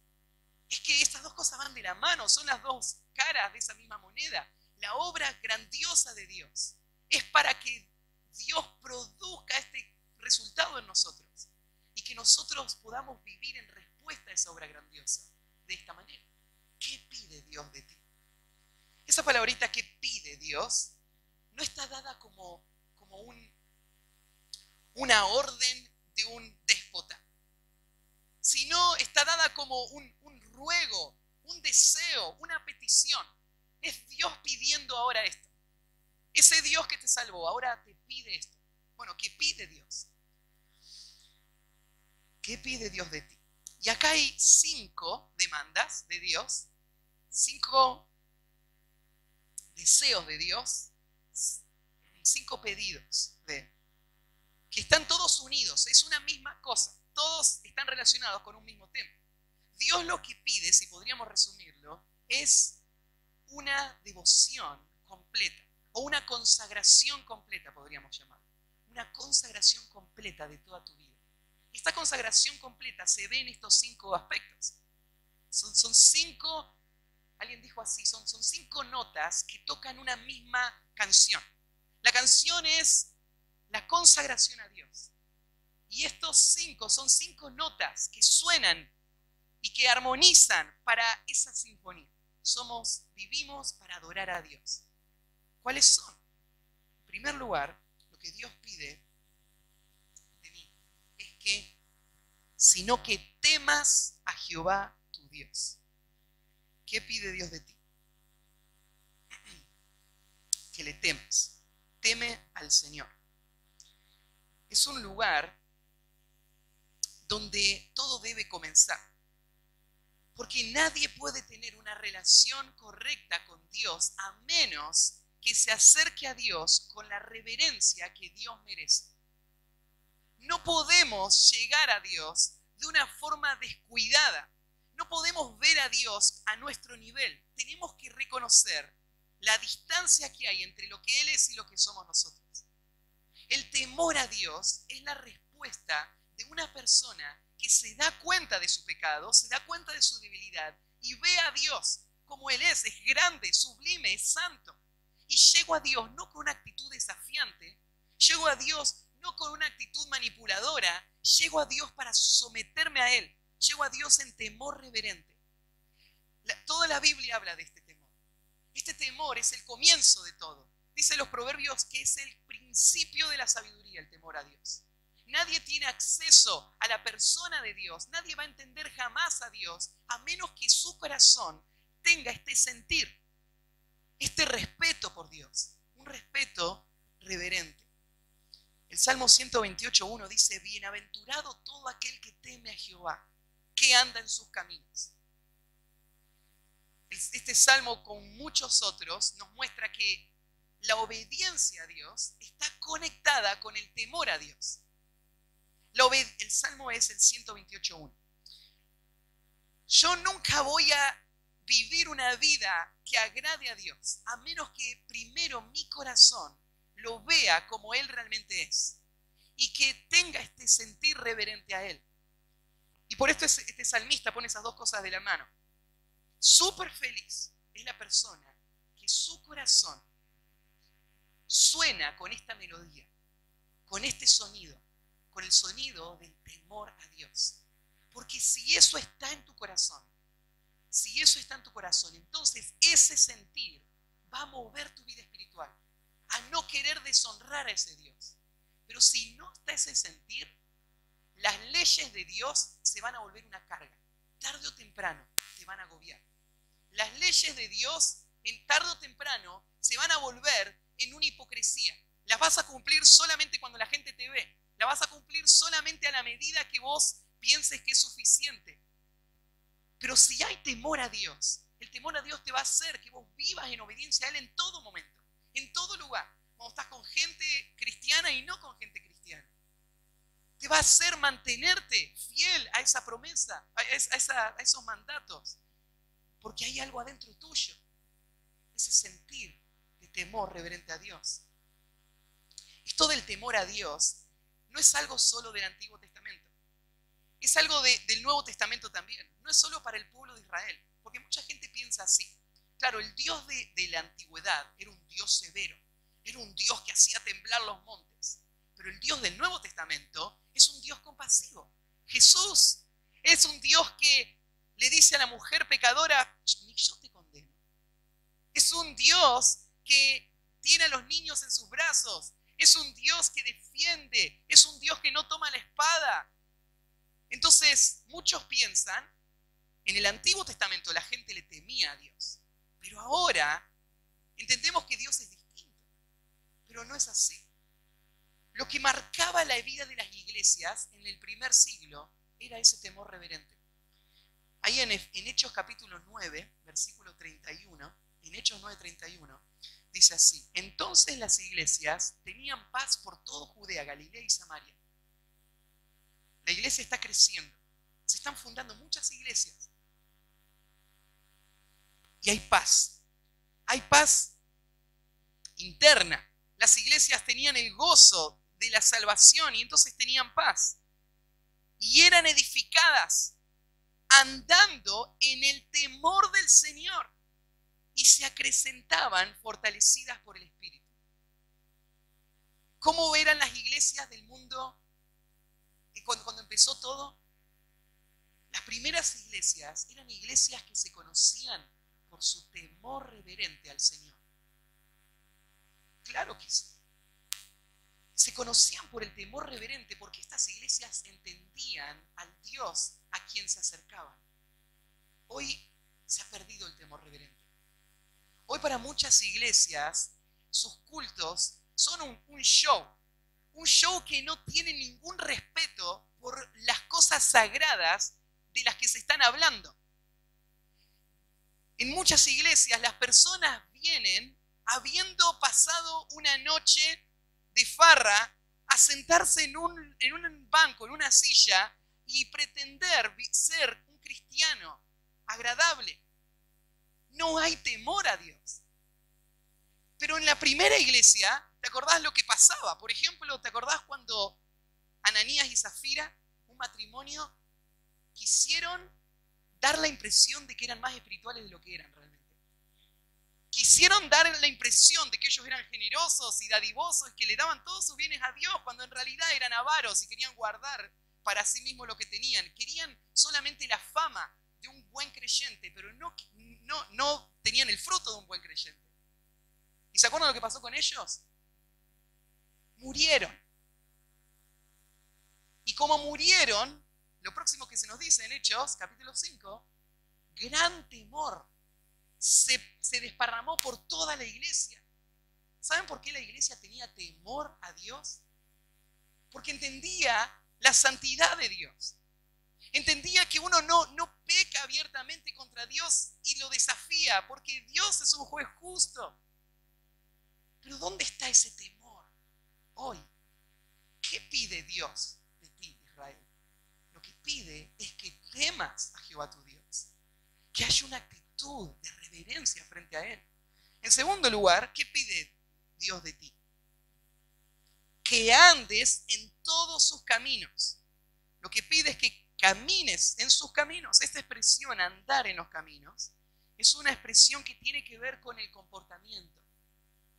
Es que estas dos cosas van de la mano, son las dos caras de esa misma moneda. La obra grandiosa de Dios es para que Dios produzca este resultado en nosotros y que nosotros podamos vivir en respuesta a esa obra grandiosa de esta manera. ¿Qué pide Dios de ti? Esa palabrita que pide Dios no está dada como una orden de un déspota, sino está dada como un ruego, un deseo, una petición. Es Dios pidiendo ahora esto. Ese Dios que te salvó ahora te pide esto. Bueno, ¿qué pide Dios? ¿Qué pide Dios de ti? Y acá hay 5 demandas de Dios, 5 deseos de Dios, 5 pedidos que están todos unidos, es una misma cosa, todos están relacionados con un mismo tema. Dios lo que pide, si podríamos resumirlo, es una devoción completa, o una consagración completa, podríamos llamarlo. Una consagración completa de toda tu vida. Esta consagración completa se ve en estos 5 aspectos. Son 5 Alguien dijo así, son 5 notas que tocan una misma canción. La canción es la consagración a Dios. Y estos 5 son 5 notas que suenan y que armonizan para esa sinfonía. Vivimos para adorar a Dios. ¿Cuáles son? En primer lugar, lo que Dios pide de mí es sino que temas a Jehová tu Dios. ¿Qué pide Dios de ti? Que le temas. Teme al Señor. Es un lugar donde todo debe comenzar. Porque nadie puede tener una relación correcta con Dios a menos que se acerque a Dios con la reverencia que Dios merece. No podemos llegar a Dios de una forma descuidada. No podemos ver a Dios a nuestro nivel. Tenemos que reconocer la distancia que hay entre lo que Él es y lo que somos nosotros. El temor a Dios es la respuesta de una persona que se da cuenta de su pecado, se da cuenta de su debilidad y ve a Dios como Él es grande, sublime, es santo. Y llego a Dios no con una actitud desafiante, llego a Dios no con una actitud manipuladora, llego a Dios para someterme a Él, llego a Dios en temor reverente. Toda la Biblia habla de este temor. Este temor es el comienzo de todo. Dice los proverbios que es el principio de la sabiduría, el temor a Dios. Nadie tiene acceso a la persona de Dios, nadie va a entender jamás a Dios, a menos que su corazón tenga este sentir, este respeto por Dios, un respeto reverente. El Salmo 128:1 dice, bienaventurado todo aquel que teme a Jehová, que anda en sus caminos. Este salmo, con muchos otros, nos muestra que la obediencia a Dios está conectada con el temor a Dios. El salmo es el 128:1. Yo nunca voy a vivir una vida que agrade a Dios, a menos que primero mi corazón lo vea como Él realmente es y que tenga este sentir reverente a Él. Y por esto este salmista pone esas dos cosas de la mano. Súper feliz es la persona que su corazón suena con esta melodía, con este sonido, con el sonido del temor a Dios. Porque si eso está en tu corazón, entonces ese sentir va a mover tu vida espiritual, a no querer deshonrar a ese Dios. Pero si no está ese sentir, las leyes de Dios se van a volver una carga. Tarde o temprano te van a agobiar. Las leyes de Dios, tarde o temprano, se van a volver en una hipocresía. Las vas a cumplir solamente cuando la gente te ve. Las vas a cumplir solamente a la medida que vos pienses que es suficiente. Pero si hay temor a Dios, el temor a Dios te va a hacer que vos vivas en obediencia a Él en todo momento, en todo lugar. Cuando estás con gente cristiana y no con gente cristiana. Te va a hacer mantenerte fiel a esa promesa, a esos mandatos. Porque hay algo adentro tuyo. Ese sentir de temor reverente a Dios. Esto del temor a Dios no es algo solo del Antiguo Testamento. Es algo del Nuevo Testamento también. No es solo para el pueblo de Israel. Porque mucha gente piensa así. Claro, el Dios de la antigüedad era un Dios severo. Era un Dios que hacía temblar los montes. Pero el Dios del Nuevo Testamento es un Dios compasivo. Jesús es un Dios que le dice a la mujer pecadora, ni yo te condeno. Es un Dios que tiene a los niños en sus brazos. Es un Dios que defiende. Es un Dios que no toma la espada. Entonces, muchos piensan, en el Antiguo Testamento la gente le temía a Dios. Pero ahora entendemos que Dios es distinto. Pero no es así. Lo que marcaba la vida de las iglesias en el primer siglo era ese temor reverente. Ahí en Hechos capítulo 9, versículo 31, en Hechos 9:31, dice así: entonces las iglesias tenían paz por todo Judea, Galilea y Samaria. La iglesia está creciendo. Se están fundando muchas iglesias. Y hay paz. Hay paz interna. Las iglesias tenían el gozo de la salvación y entonces tenían paz. Y eran edificadas andando en el temor del Señor. y se acrecentaban fortalecidas por el Espíritu. ¿Cómo eran las iglesias del mundo cuando empezó todo? Las primeras iglesias eran iglesias que se conocían por su temor reverente al Señor. Claro que sí. Se conocían por el temor reverente porque estas iglesias entendían al Dios a quien se acercaban. Hoy se ha perdido el temor reverente. Hoy para muchas iglesias sus cultos son un show que no tiene ningún respeto por las cosas sagradas de las que se están hablando. En muchas iglesias las personas vienen habiendo pasado una noche de farra a sentarse en un banco, en una silla y pretender ser un cristiano agradable. No hay temor a Dios. Pero en la primera iglesia, ¿te acordás lo que pasaba? Por ejemplo, ¿te acordás cuando Ananías y Zafira, un matrimonio, quisieron dar la impresión de que eran más espirituales de lo que eran realmente? Quisieron dar la impresión de que ellos eran generosos y dadivosos y que le daban todos sus bienes a Dios, cuando en realidad eran avaros y querían guardar para sí mismos lo que tenían. Querían solamente la fama de un buen creyente, pero no tenían el fruto de un buen creyente. ¿Y se acuerdan lo que pasó con ellos? Murieron. Y como murieron, lo próximo que se nos dice en Hechos, capítulo 5, gran temor se desparramó por toda la iglesia. ¿Saben por qué la iglesia tenía temor a Dios? Porque entendía la santidad de Dios. Entendía que uno no peca abiertamente contra Dios y lo desafía, porque Dios es un juez justo. Pero ¿dónde está ese temor hoy? ¿Qué pide Dios de ti, Israel? Lo que pide es que temas a Jehová tu Dios, que haya una actitud de reverencia frente a Él. En segundo lugar, ¿qué pide Dios de ti? Que andes en todos sus caminos. Lo que pide es que camines en sus caminos. Esta expresión, andar en los caminos, es una expresión que tiene que ver con el comportamiento,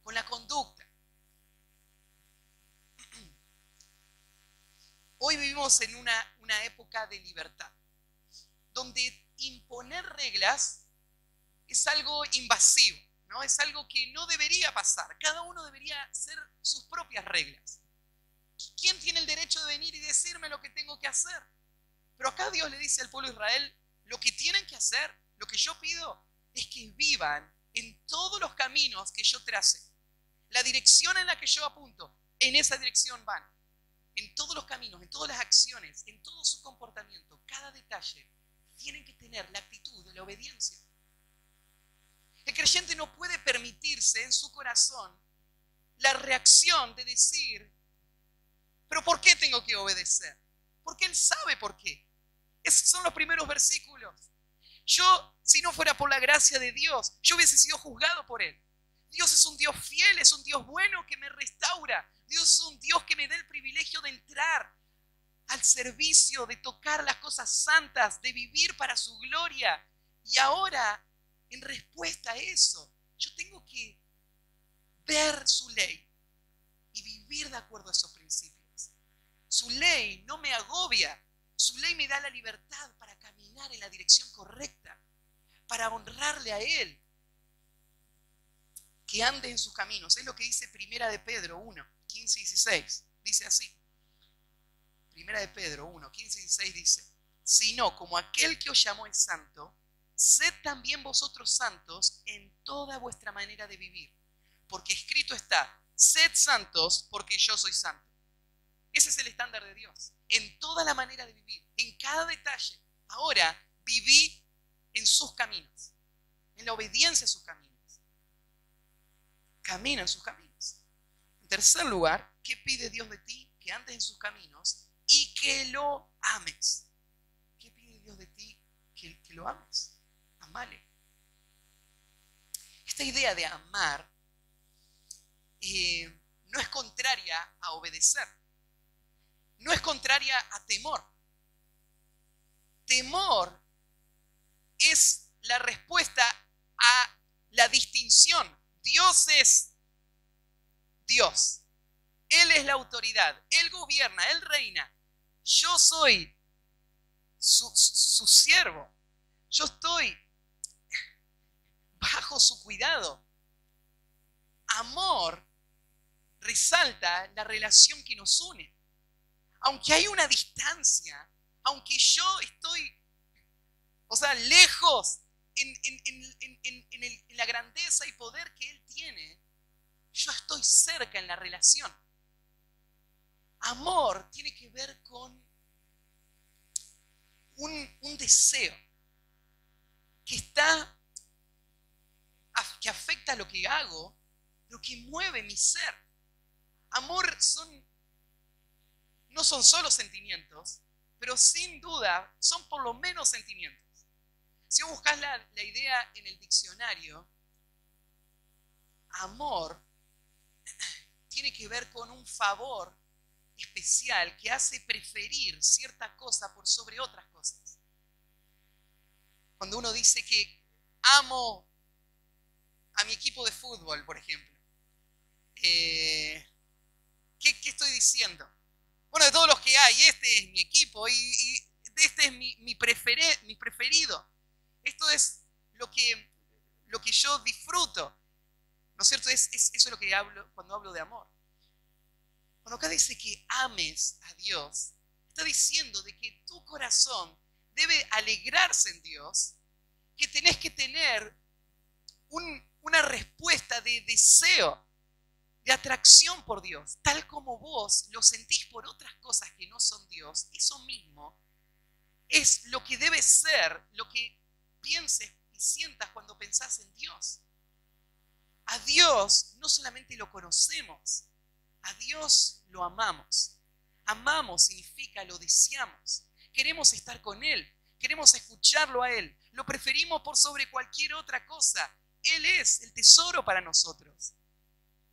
con la conducta. Hoy vivimos en una época de libertad, donde imponer reglas es algo invasivo, ¿no? Es algo que no debería pasar. Cada uno debería hacer sus propias reglas. ¿Quién tiene el derecho de venir y decirme lo que tengo que hacer? Pero acá Dios le dice al pueblo de Israel, lo que tienen que hacer, lo que yo pido, es que vivan en todos los caminos que yo trace. La dirección en la que yo apunto, en esa dirección van. En todos los caminos, en todas las acciones, en todo su comportamiento, cada detalle, tienen que tener la actitud de la obediencia. El creyente no puede permitirse en su corazón la reacción de decir, ¿pero por qué tengo que obedecer? Porque Él sabe por qué. Esos son los primeros versículos. Yo, si no fuera por la gracia de Dios, yo hubiese sido juzgado por Él. Dios es un Dios fiel, es un Dios bueno que me restaura. Dios es un Dios que me da el privilegio de entrar al servicio, de tocar las cosas santas, de vivir para su gloria. Y ahora, en respuesta a eso, yo tengo que ver su ley y vivir de acuerdo a esos principios. Su ley no me agobia, su ley me da la libertad para caminar en la dirección correcta, para honrarle a Él. Que ande en sus caminos. Es lo que dice Primera de Pedro 1, 15 y 16. Dice así. Primera de Pedro 1, 15 y 16 dice, sino como aquel que os llamó es santo, sed también vosotros santos en toda vuestra manera de vivir. Porque escrito está, sed santos porque yo soy santo. Ese es el estándar de Dios. En toda la manera de vivir, en cada detalle. Ahora viví en sus caminos, en la obediencia a sus caminos. Camina en sus caminos. En tercer lugar, ¿qué pide Dios de ti? Que andes en sus caminos y que lo ames. ¿Qué pide Dios de ti? Que lo ames. Amale. Esta idea de amar no es contraria a obedecer. No es contraria a temor. Temor es la respuesta a la distinción. Dios es Dios. Él es la autoridad. Él gobierna, Él reina. Yo soy su siervo. Yo estoy bajo su cuidado. Amor resalta la relación que nos une. Aunque hay una distancia, aunque yo estoy, lejos en la grandeza y poder que Él tiene, yo estoy cerca en la relación. Amor tiene que ver con un deseo que afecta lo que hago, pero que mueve mi ser. Amor no son solo sentimientos, pero sin duda son por lo menos sentimientos. Si vos buscas la idea en el diccionario, amor tiene que ver con un favor especial que hace preferir cierta cosa por sobre otras cosas. Cuando uno dice que amo a mi equipo de fútbol, por ejemplo, ¿qué estoy diciendo? Bueno, de todos los que hay, este es mi equipo y este es mi preferido. Esto es lo que yo disfruto. ¿No es cierto? Eso es lo que hablo cuando hablo de amor. Cuando acá dice que ames a Dios, está diciendo de que tu corazón debe alegrarse en Dios, que tenés que tener una respuesta de deseo, de atracción por Dios, tal como vos lo sentís por otras cosas que no son Dios. Eso mismo es lo que debe ser, lo que pienses y sientas cuando pensás en Dios. A Dios no solamente lo conocemos, a Dios lo amamos. Amamos significa lo deseamos. Queremos estar con Él, queremos escucharlo a Él, lo preferimos por sobre cualquier otra cosa. Él es el tesoro para nosotros.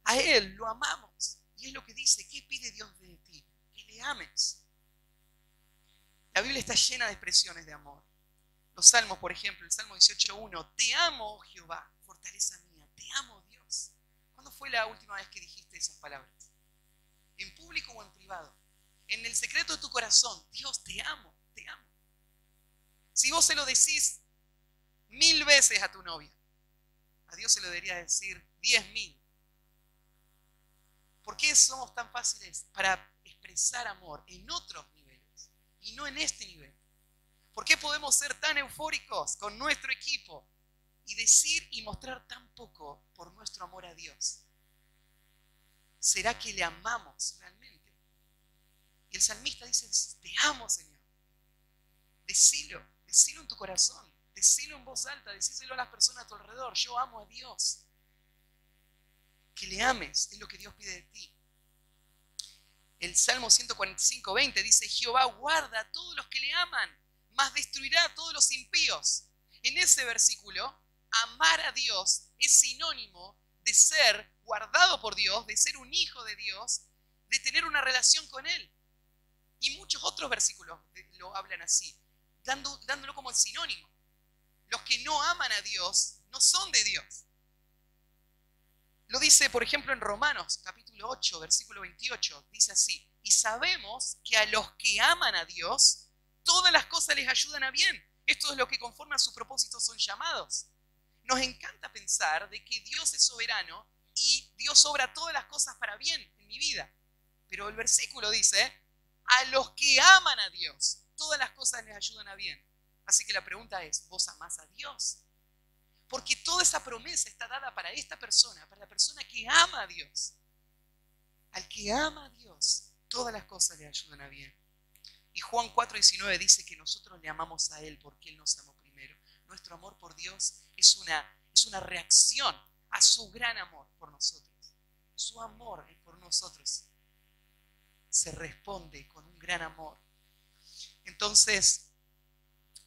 A Él lo amamos. Y es lo que dice, ¿qué pide Dios de ti? Que le ames. La Biblia está llena de expresiones de amor. Los salmos, por ejemplo, el Salmo 18:1, te amo, oh Jehová, fortaleza mía, te amo, Dios. ¿Cuándo fue la última vez que dijiste esas palabras? ¿En público o en privado? En el secreto de tu corazón, Dios, te amo, te amo. Si vos se lo decís 1000 veces a tu novia, a Dios se lo debería decir 10.000. ¿Por qué somos tan fáciles para expresar amor en otros niveles y no en este nivel? ¿Por qué podemos ser tan eufóricos con nuestro equipo y decir y mostrar tan poco por nuestro amor a Dios? ¿Será que le amamos realmente? Y el salmista dice, te amo, Señor. Decilo en tu corazón, decilo en voz alta, decíselo a las personas a tu alrededor, yo amo a Dios. Que le ames es lo que Dios pide de ti. El Salmo 145:20 dice, Jehová guarda a todos los que le aman, mas destruirá a todos los impíos. En ese versículo, amar a Dios es sinónimo de ser guardado por Dios, de ser un hijo de Dios, de tener una relación con Él. Y muchos otros versículos lo hablan así, dándolo como el sinónimo. Los que no aman a Dios no son de Dios. Lo dice, por ejemplo, en Romanos, capítulo 8, versículo 28. Dice así, y sabemos que a los que aman a Dios, todas las cosas les ayudan a bien. Esto es lo que conforme a su propósito son llamados. Nos encanta pensar de que Dios es soberano y Dios obra todas las cosas para bien en mi vida. Pero el versículo dice, a los que aman a Dios, todas las cosas les ayudan a bien. Así que la pregunta es, ¿vos amás a Dios? Porque toda esa promesa está dada para esta persona, para la persona que ama a Dios. Al que ama a Dios, todas las cosas le ayudan a bien. Y Juan 4:19 dice que nosotros le amamos a Él porque Él nos amó primero. Nuestro amor por Dios es una reacción a su gran amor por nosotros. Su amor por nosotros se responde con un gran amor. Entonces,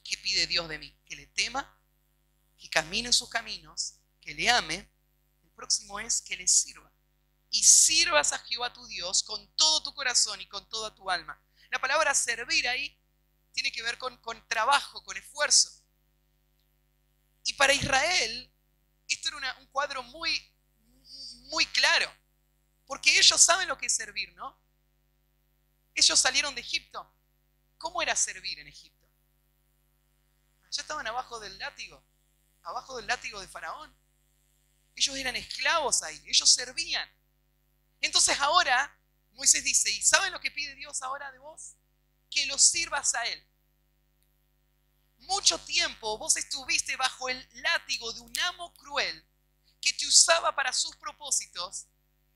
¿qué pide Dios de mí? Que le tema, que camine en sus caminos, que le ame. El próximo es que le sirva. Y sirvas a Jehová tu Dios con todo tu corazón y con toda tu alma. La palabra servir ahí tiene que ver con trabajo, con esfuerzo. Y para Israel, esto era un cuadro muy claro, porque ellos saben lo que es servir, ¿no? Ellos salieron de Egipto. ¿Cómo era servir en Egipto? Ya estaban abajo del látigo de Faraón. Ellos eran esclavos ahí, ellos servían. Entonces ahora Moisés dice, ¿y saben lo que pide Dios ahora de vos? Que lo sirvas a Él. Mucho tiempo vos estuviste bajo el látigo de un amo cruel que te usaba para sus propósitos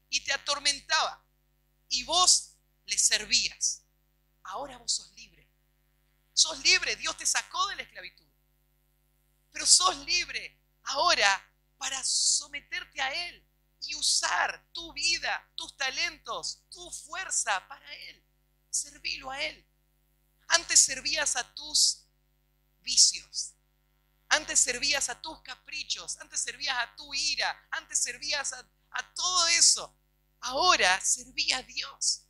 y te atormentaba. Y vos le servías. Ahora vos sos libre. Sos libre, Dios te sacó de la esclavitud. Pero sos libre ahora para someterte a Él y usar tu vida, tus talentos, tu fuerza para Él. Servilo a Él. Antes servías a tus vicios. Antes servías a tus caprichos. Antes servías a tu ira. Antes servías a todo eso. Ahora serví a Dios.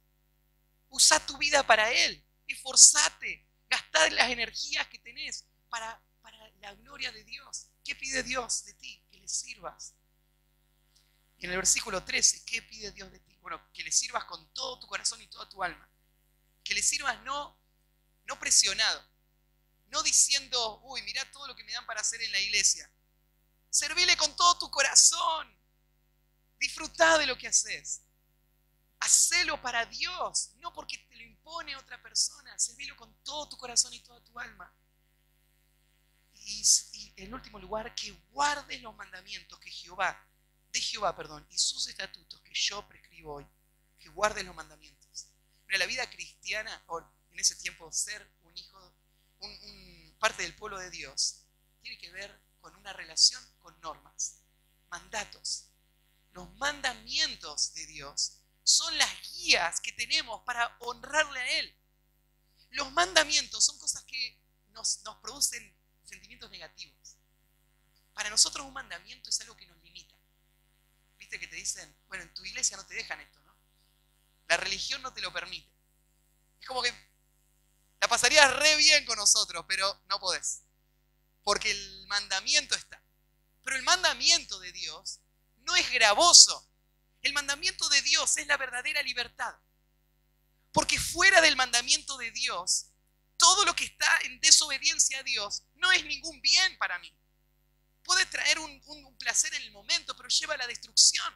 Usa tu vida para Él. Esforzate. Gastá las energías que tenés para la gloria de Dios. ¿Qué pide Dios de ti? Que le sirvas. Y en el versículo 13, ¿qué pide Dios de ti? Bueno, que le sirvas con todo tu corazón y toda tu alma. Que le sirvas no presionado. No diciendo, uy, mirá todo lo que me dan para hacer en la iglesia. Servile con todo tu corazón. Disfrutá de lo que haces. Hacelo para Dios, no porque te lo impone otra persona. Servilo con todo tu corazón y toda tu alma. Y en último lugar, que guardes los mandamientos de Jehová, y sus estatutos que yo prescribo hoy. Que guardes los mandamientos. Mira, la vida cristiana, o en ese tiempo ser un hijo, parte del pueblo de Dios, tiene que ver con una relación con normas, mandatos. Los mandamientos de Dios son las guías que tenemos para honrarle a Él. Los mandamientos son cosas que nos producen sentimientos negativos. Para nosotros un mandamiento es algo que nos limita. Viste que te dicen, bueno, en tu iglesia no te dejan esto, ¿no? La religión no te lo permite. Es como que la pasarías re bien con nosotros, pero no podés. Porque el mandamiento está. Pero el mandamiento de Dios no es gravoso. El mandamiento de Dios es la verdadera libertad. Porque fuera del mandamiento de Dios, todo lo que está en desobediencia a Dios no es ningún bien para mí. Puede traer un placer en el momento, pero lleva a la destrucción.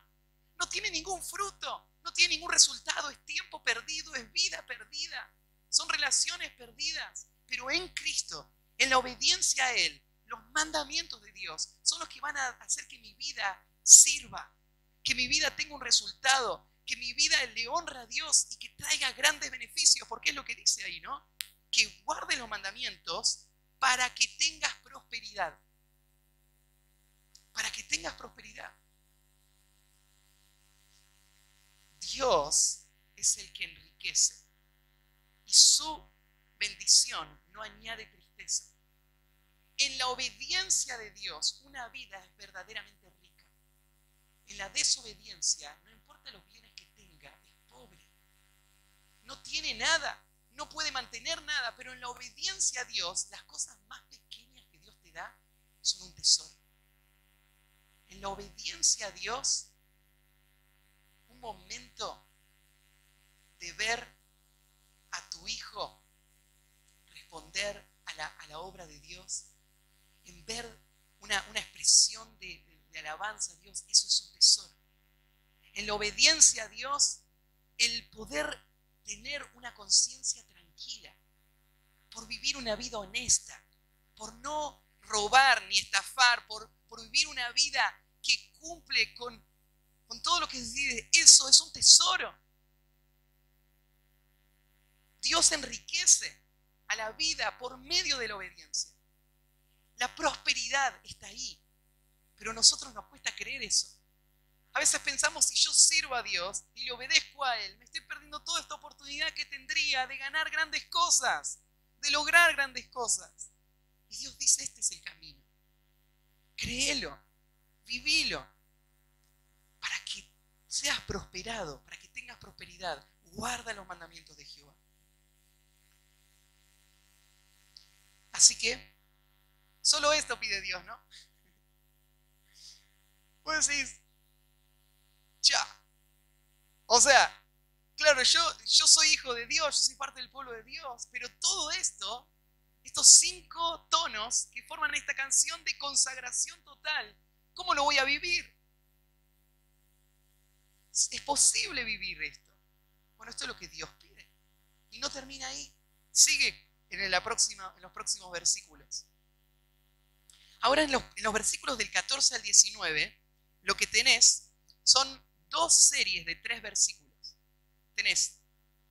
No tiene ningún fruto, no tiene ningún resultado. Es tiempo perdido, es vida perdida. Son relaciones perdidas. Pero en Cristo, en la obediencia a Él, los mandamientos de Dios son los que van a hacer que mi vida sirva, que mi vida tenga un resultado, que mi vida le honra a Dios y que traiga grandes beneficios, porque es lo que dice ahí, ¿no? Que guarde los mandamientos para que tengas prosperidad. Para que tengas prosperidad. Dios es el que enriquece y su bendición no añade tristeza. En la obediencia de Dios, una vida es verdaderamente rica. En la desobediencia, no importa los bienes que tenga, es pobre. No tiene nada, no puede mantener nada, pero en la obediencia a Dios, las cosas más pequeñas que Dios te da son un tesoro. En la obediencia a Dios, un momento de ver a tu hijo responder a la obra de Dios, en ver una expresión de alabanza a Dios, eso es un tesoro. En la obediencia a Dios, el poder tener una conciencia tranquila, por vivir una vida honesta, por no robar ni estafar, por vivir una vida que cumple con todo lo que se dice, eso es un tesoro. Dios enriquece a la vida por medio de la obediencia. La prosperidad está ahí, pero a nosotros nos cuesta creer eso. A veces pensamos, si yo sirvo a Dios y le obedezco a Él, me estoy perdiendo toda esta oportunidad que tendría de ganar grandes cosas, de lograr grandes cosas. Y Dios dice, este es el camino. Créelo, vivilo, para que seas prosperado, para que tengas prosperidad. Guarda los mandamientos de Jehová. Así que, solo esto pide Dios, ¿no? Vos decís, ya. O sea, claro, yo soy hijo de Dios, yo soy parte del pueblo de Dios, pero todo esto, estos 5 tonos que forman esta canción de consagración total, ¿cómo lo voy a vivir? ¿Es posible vivir esto? Bueno, esto es lo que Dios pide. Y no termina ahí. Sigue en los próximos versículos. Ahora en los versículos del 14 al 19, lo que tenés son 2 series de 3 versículos. Tenés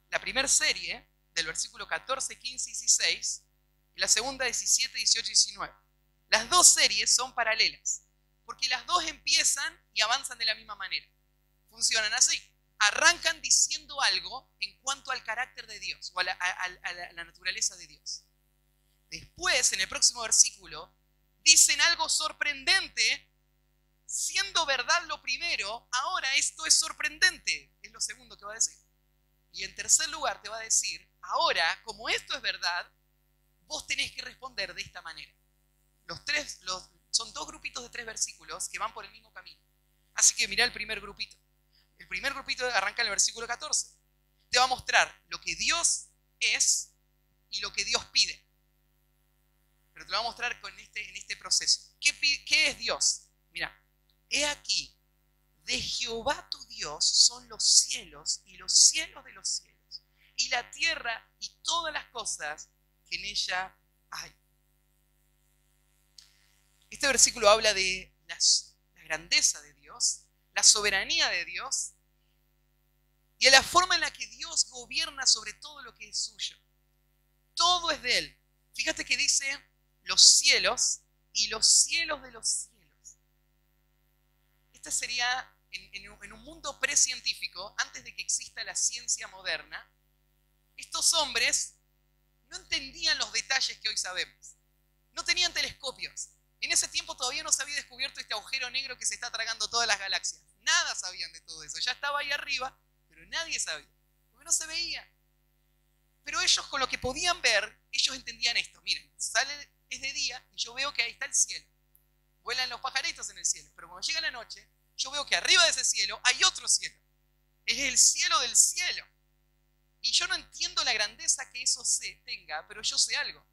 la primera serie del versículo 14, 15 y 16 y la segunda 17, 18 y 19. Las 2 series son paralelas, porque las 2 empiezan y avanzan de la misma manera. Funcionan así. Arrancan diciendo algo en cuanto al carácter de Dios o a la naturaleza de Dios. Después, en el próximo versículo, dicen algo sorprendente, siendo verdad lo primero, ahora esto es sorprendente, es lo segundo que va a decir. Y en tercer lugar te va a decir, ahora, como esto es verdad, vos tenés que responder de esta manera. Son 2 grupitos de 3 versículos que van por el mismo camino. Así que mirá el primer grupito. El primer grupito arranca en el versículo 14. Te va a mostrar lo que Dios es y lo que Dios pide. Pero te lo va a mostrar en este proceso. ¿Qué es Dios? Mira, he aquí, de Jehová tu Dios son los cielos y los cielos de los cielos, y la tierra y todas las cosas que en ella hay. Este versículo habla de la grandeza de Dios, la soberanía de Dios y de la forma en la que Dios gobierna sobre todo lo que es suyo. Todo es de Él. Fíjate que dice los cielos y los cielos de los cielos. Este sería, en un mundo precientífico, antes de que exista la ciencia moderna, estos hombres no entendían los detalles que hoy sabemos. No tenían telescopios. En ese tiempo todavía no se había descubierto este agujero negro que se está tragando todas las galaxias. Nada sabían de todo eso. Ya estaba ahí arriba, pero nadie sabía. Porque no se veía. Pero ellos, con lo que podían ver, ellos entendían esto. Miren, es de día y yo veo que ahí está el cielo. Vuelan los pajaritos en el cielo. Pero cuando llega la noche, yo veo que arriba de ese cielo hay otro cielo. Es el cielo del cielo. Y yo no entiendo la grandeza que eso tenga, pero yo sé algo.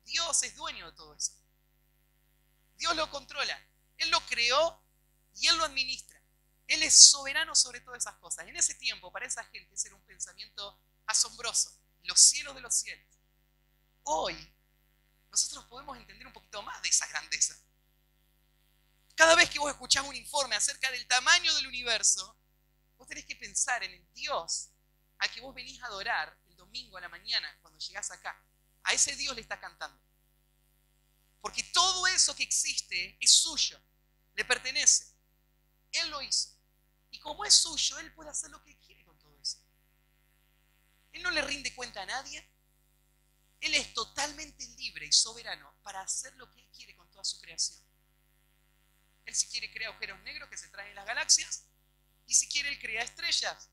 Dios es dueño de todo eso. Dios lo controla. Él lo creó y Él lo administra. Él es soberano sobre todas esas cosas. En ese tiempo, para esa gente, ese era un pensamiento asombroso. Los cielos de los cielos. Hoy, nosotros podemos entender un poquito más de esa grandeza. Cada vez que vos escuchás un informe acerca del tamaño del universo, vos tenés que pensar en el Dios al que vos venís a adorar el domingo a la mañana cuando llegás acá. A ese Dios le está cantando. Porque todo eso que existe es suyo, le pertenece. Él lo hizo. Y como es suyo, Él puede hacer lo que quiere con todo eso. Él no le rinde cuenta a nadie. Él es totalmente libre y soberano para hacer lo que Él quiere con toda su creación. Él si quiere crea agujeros negros que se traen en las galaxias, y si quiere Él crea estrellas.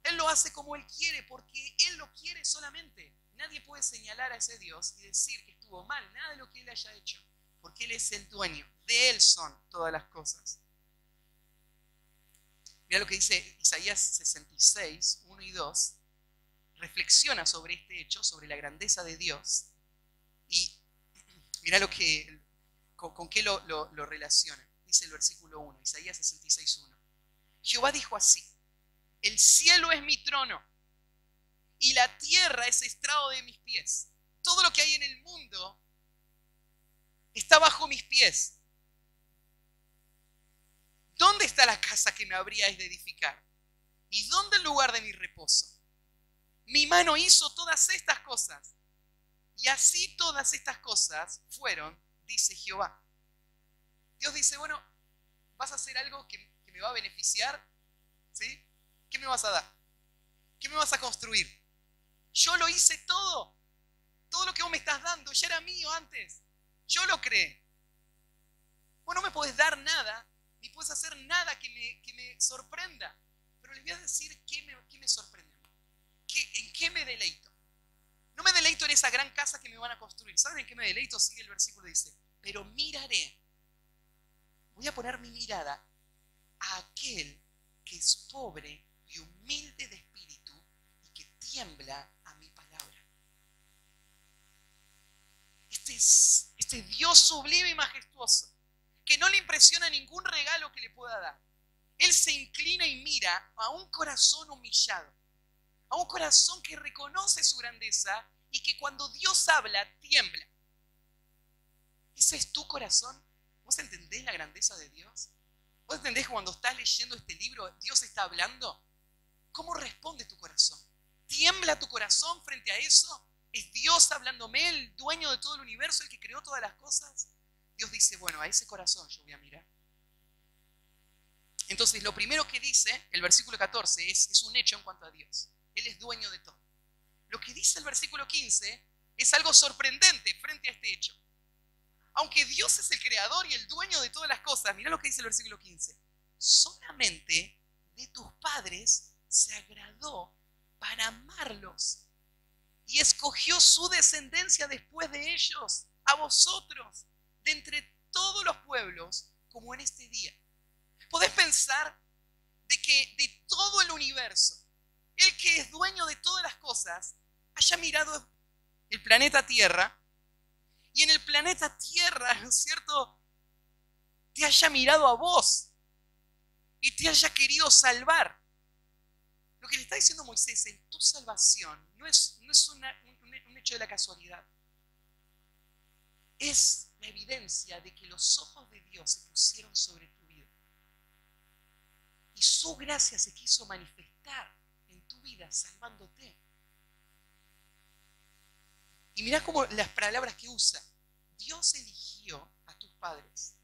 Él lo hace como Él quiere, porque Él lo quiere solamente. Nadie puede señalar a ese Dios y decir que estuvo mal, nada de lo que Él haya hecho, porque Él es el dueño. De Él son todas las cosas. Mira lo que dice Isaías 66, 1 y 2. Reflexiona sobre este hecho, sobre la grandeza de Dios. Y mira con qué lo relaciona. Dice el versículo 1, Isaías 66, 1. Jehová dijo así: el cielo es mi trono y la tierra es estrado de mis pies. Todo lo que hay en el mundo está bajo mis pies. ¿Dónde está la casa que me habríais de edificar? ¿Y dónde el lugar de mi reposo? Mi mano hizo todas estas cosas, y así todas estas cosas fueron, dice Jehová. Dios dice, bueno, ¿vas a hacer algo que me va a beneficiar? ¿Sí? ¿Qué me vas a dar? ¿Qué me vas a construir? Yo lo hice todo. Todo lo que vos me estás dando ya era mío antes. Yo lo creé. Vos no me podés dar nada, ni podés hacer nada que me sorprenda. Pero les voy a decir qué me sorprende. ¿En qué me deleito? No me deleito en esa gran casa que me van a construir. ¿Saben en qué me deleito? Sigue el versículo, dice, pero miraré. Voy a poner mi mirada a aquel que es pobre y humilde de espíritu y que tiembla a mi palabra. Este Dios sublime y majestuoso, que no le impresiona ningún regalo que le pueda dar. Él se inclina y mira a un corazón humillado, a un corazón que reconoce su grandeza y que cuando Dios habla, tiembla. ¿Ese es tu corazón? ¿Vos entendés la grandeza de Dios? ¿Vos entendés que cuando estás leyendo este libro, Dios está hablando? ¿Cómo responde tu corazón? ¿Tiembla tu corazón frente a eso? ¿Es Dios hablándome, el dueño de todo el universo, el que creó todas las cosas? Dios dice, bueno, a ese corazón yo voy a mirar. Entonces, lo primero que dice el versículo 14 es un hecho en cuanto a Dios. Él es dueño de todo. Lo que dice el versículo 15 es algo sorprendente frente a este hecho. Aunque Dios es el creador y el dueño de todas las cosas, mirá lo que dice el versículo 15. Solamente de tus padres se agradó para amarlos y escogió su descendencia después de ellos, a vosotros, de entre todos los pueblos, como en este día. ¿Podés pensar de que de todo el universo, el que es dueño de todas las cosas, haya mirado el planeta Tierra y en el planeta Tierra, ¿no es cierto?, te haya mirado a vos y te haya querido salvar? Lo que le está diciendo Moisés en tu salvación no es un hecho de la casualidad. Es la evidencia de que los ojos de Dios se pusieron sobre tu vida. Y su gracia se quiso manifestar en tu vida salvándote. Y mirá cómo las palabras que usa. Dios eligió a tus padres.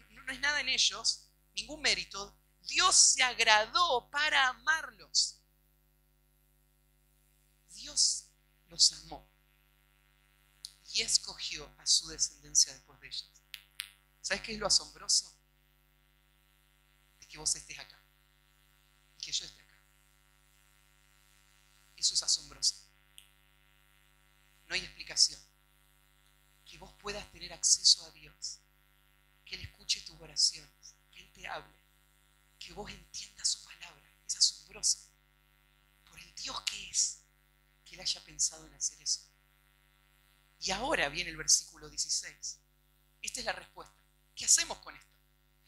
No es nada en ellos, ningún mérito. Dios se agradó para amarlos. Dios los amó y escogió a su descendencia después de ellos. ¿Sabes qué es lo asombroso? De que vos estés acá y que yo esté acá. Eso es asombroso. No hay explicación. Que vos puedas tener acceso a Dios, que Él escuche tus oraciones, que Él te hable, que vos entiendas su palabra. Es asombroso. Por el Dios que es, que Él haya pensado en hacer eso. Y ahora viene el versículo 16. Esta es la respuesta. ¿Qué hacemos con esto?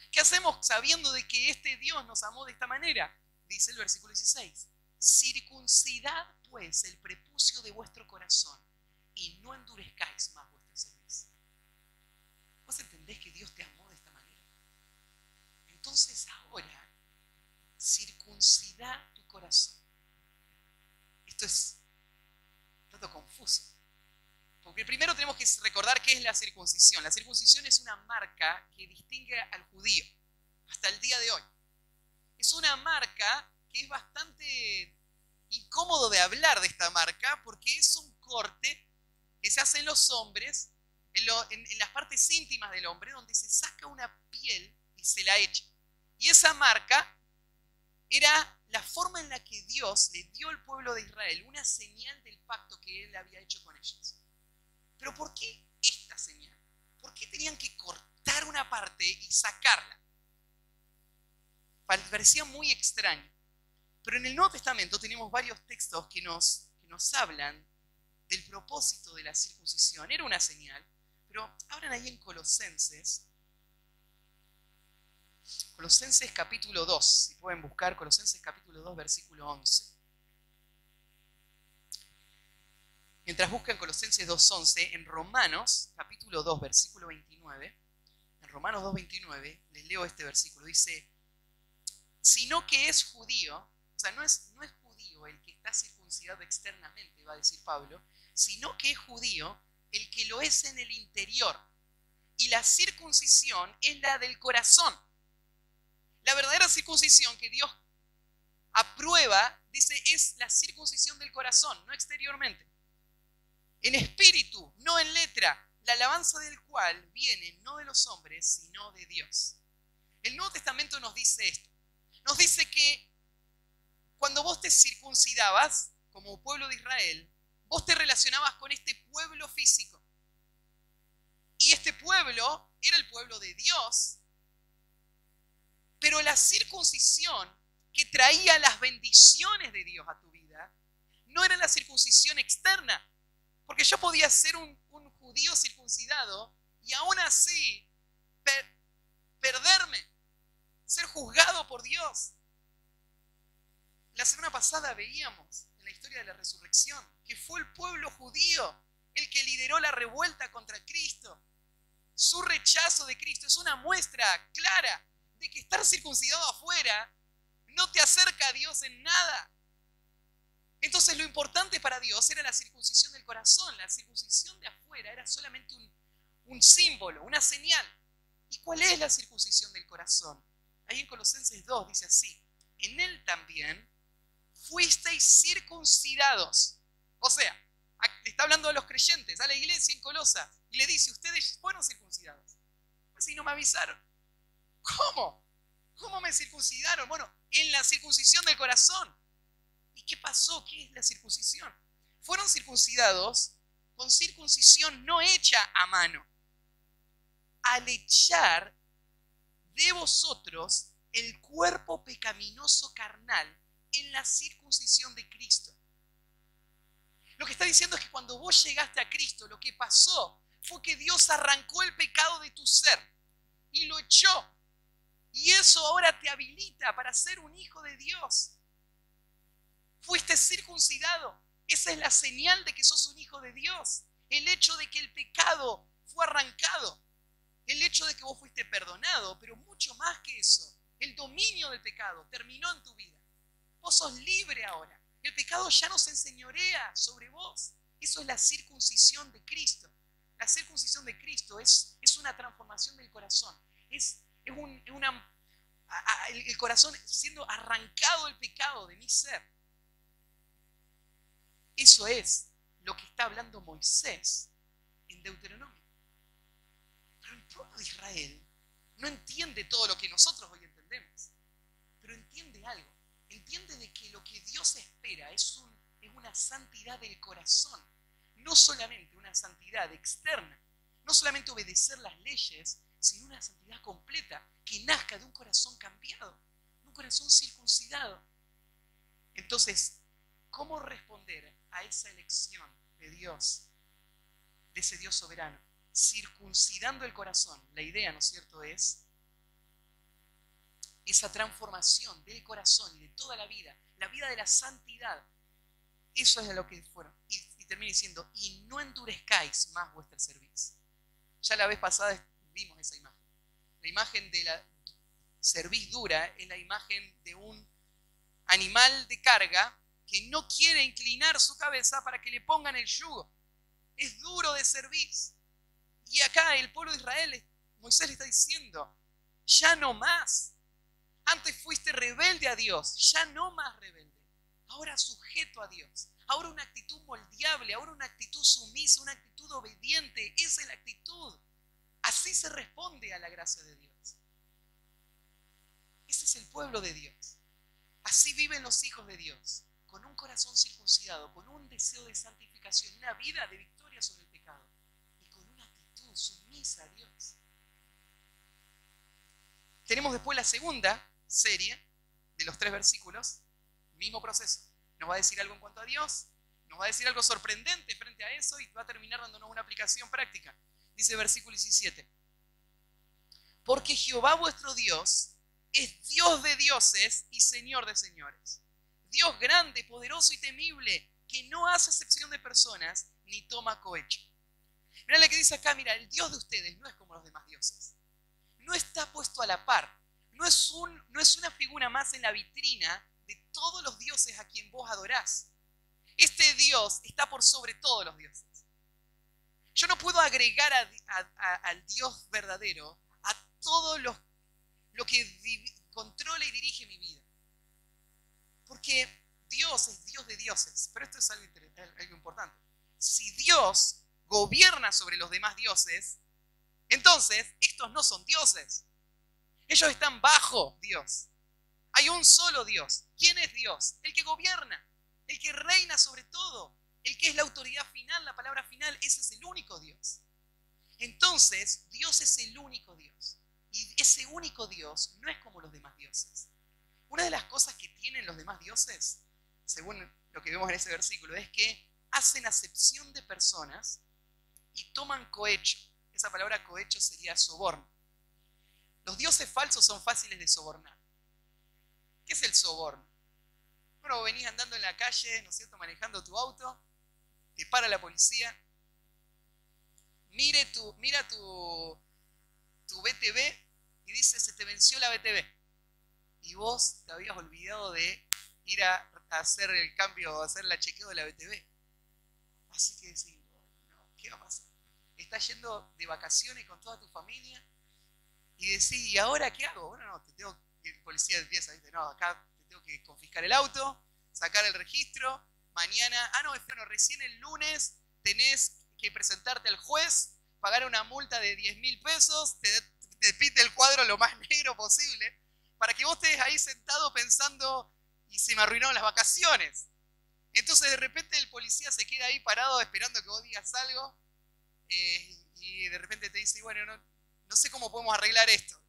¿Qué hacemos sabiendo de que este Dios nos amó de esta manera? Dice el versículo 16. Circuncidad pues el prepucio de vuestro corazón y no endurezcáis más vuestra cerviz. ¿Vos entendés que Dios te amó de esta manera? Entonces ahora, circuncida tu corazón. Esto es un tanto confuso. Porque primero tenemos que recordar qué es la circuncisión. La circuncisión es una marca que distingue al judío hasta el día de hoy. Es una marca que es bastante incómodo de hablar de esta marca porque es un corte que se hace en los hombres, en las partes íntimas del hombre, donde se saca una piel y se la echa. Y esa marca era la forma en la que Dios le dio al pueblo de Israel una señal del pacto que Él había hecho con ellos. Pero ¿por qué esta señal? ¿Por qué tenían que cortar una parte y sacarla? Parecía muy extraño. Pero en el Nuevo Testamento tenemos varios textos que nos hablan del propósito de la circuncisión. Era una señal, pero abran ahí en Colosenses. Colosenses capítulo 2, si pueden buscar Colosenses capítulo 2, versículo 11. Mientras buscan Colosenses 2.11, en Romanos, capítulo 2, versículo 29, en Romanos 2.29, les leo este versículo, dice, sino que es judío, o sea, no es judío el que está circuncidado externamente, va a decir Pablo, sino que es judío el que lo es en el interior. Y la circuncisión es la del corazón. La verdadera circuncisión que Dios aprueba, dice, es la circuncisión del corazón, no exteriormente. En espíritu, no en letra, la alabanza del cual viene no de los hombres, sino de Dios. El Nuevo Testamento nos dice esto. Nos dice que cuando vos te circuncidabas como pueblo de Israel, vos te relacionabas con este pueblo físico. Y este pueblo era el pueblo de Dios. Pero la circuncisión que traía las bendiciones de Dios a tu vida no era la circuncisión externa. Porque yo podía ser un judío circuncidado y aún así perderme, ser juzgado por Dios. La semana pasada veíamos en la historia de la resurrección que fue el pueblo judío el que lideró la revuelta contra Cristo. Su rechazo de Cristo es una muestra clara de que estar circuncidado afuera no te acerca a Dios en nada. Entonces lo importante para Dios era la circuncisión del corazón. La circuncisión de afuera era solamente un símbolo, una señal. ¿Y cuál es la circuncisión del corazón? Ahí en Colosenses 2 dice así: en él también fuisteis circuncidados. O sea, le está hablando a los creyentes, a la iglesia en Colosas, y le dice: ustedes fueron circuncidados. Así no me avisaron. ¿Cómo? ¿Cómo me circuncidaron? Bueno, en la circuncisión del corazón. ¿Y qué pasó? ¿Qué es la circuncisión? Fueron circuncidados con circuncisión no hecha a mano, al echar de vosotros el cuerpo pecaminoso carnal en la circuncisión de Cristo. Lo que está diciendo es que cuando vos llegaste a Cristo, lo que pasó fue que Dios arrancó el pecado de tu ser y lo echó. Y eso ahora te habilita para ser un hijo de Dios. Fuiste circuncidado. Esa es la señal de que sos un hijo de Dios. El hecho de que el pecado fue arrancado. El hecho de que vos fuiste perdonado, pero mucho más que eso. El dominio del pecado terminó en tu vida. Vos sos libre ahora. El pecado ya no se enseñorea sobre vos. Eso es la circuncisión de Cristo. La circuncisión de Cristo es una transformación del corazón. El corazón siendo arrancado del pecado de mi ser. Eso es lo que está hablando Moisés en Deuteronomio. Pero el pueblo de Israel no entiende todo lo que nosotros hoy entendemos, pero entiende algo. Entiende de que lo que Dios espera es una santidad del corazón, no solamente una santidad externa, no solamente obedecer las leyes, sino una santidad completa que nazca de un corazón cambiado, un corazón circuncidado. Entonces, ¿cómo responder a esa elección de Dios, de ese Dios soberano? Circuncidando el corazón. La idea, ¿no es cierto?, es esa transformación del corazón y de toda la vida de la santidad. Eso es de lo que fueron. Y termina diciendo: y no endurezcáis más vuestra cerviz. Ya la vez pasada vimos esa imagen. La imagen de la cerviz dura es la imagen de un animal de carga que no quiere inclinar su cabeza para que le pongan el yugo. Es duro de cerviz. Y acá el pueblo de Israel, Moisés le está diciendo: ya no más. Antes fuiste rebelde a Dios, ya no más rebelde. Ahora sujeto a Dios. Ahora una actitud moldeable, ahora una actitud sumisa, una actitud obediente. Esa es la actitud. Así se responde a la gracia de Dios. Ese es el pueblo de Dios. Así viven los hijos de Dios, con un corazón circuncidado, con un deseo de santificación, una vida de victoria sobre el pecado y con una actitud sumisa a Dios. Tenemos después la segunda serie de los 3 versículos, mismo proceso. Nos va a decir algo en cuanto a Dios, nos va a decir algo sorprendente frente a eso y va a terminar dándonos una aplicación práctica. Dice versículo 17: porque Jehová vuestro Dios es Dios de dioses y Señor de señores. Dios grande, poderoso y temible, que no hace excepción de personas ni toma cohecho. Mirá lo que dice acá: mira, el Dios de ustedes no es como los demás dioses. No está puesto a la par. No es una figura más en la vitrina de todos los dioses a quien vos adorás. Este Dios está por sobre todos los dioses. Yo no puedo agregar al Dios verdadero a todo lo que controla y dirige mi vida. Porque Dios es Dios de dioses. Pero esto es algo importante. Si Dios gobierna sobre los demás dioses, entonces estos no son dioses. Ellos están bajo Dios. Hay un solo Dios. ¿Quién es Dios? El que gobierna, el que reina sobre todo, el que es la autoridad final, la palabra final. Ese es el único Dios. Entonces, Dios es el único Dios. Y ese único Dios no es como los demás dioses. Una de las cosas que tienen los demás dioses, según lo que vemos en ese versículo, es que hacen acepción de personas y toman cohecho. Esa palabra cohecho sería soborno. Los dioses falsos son fáciles de sobornar. ¿Qué es el soborno? Bueno, venís andando en la calle, ¿no es cierto?, manejando tu auto, te para la policía, mira tu BTV y dice, se te venció la BTV. Y vos te habías olvidado de ir a hacer el cambio, a hacer la chequeo de la BTV. Así que decís, no, ¿qué va a pasar? Estás yendo de vacaciones con toda tu familia y decís, ¿y ahora qué hago? Bueno, no, el policía empieza, dice, no, acá te tengo que confiscar el auto, sacar el registro, mañana, bueno, recién el lunes tenés que presentarte al juez, pagar una multa de 10.000 pesos, te pinte el cuadro lo más negro posible, para que vos estés ahí sentado pensando, y se me arruinaron las vacaciones. Entonces de repente el policía se queda ahí parado esperando que vos digas algo, y de repente te dice, bueno, no sé cómo podemos arreglar esto.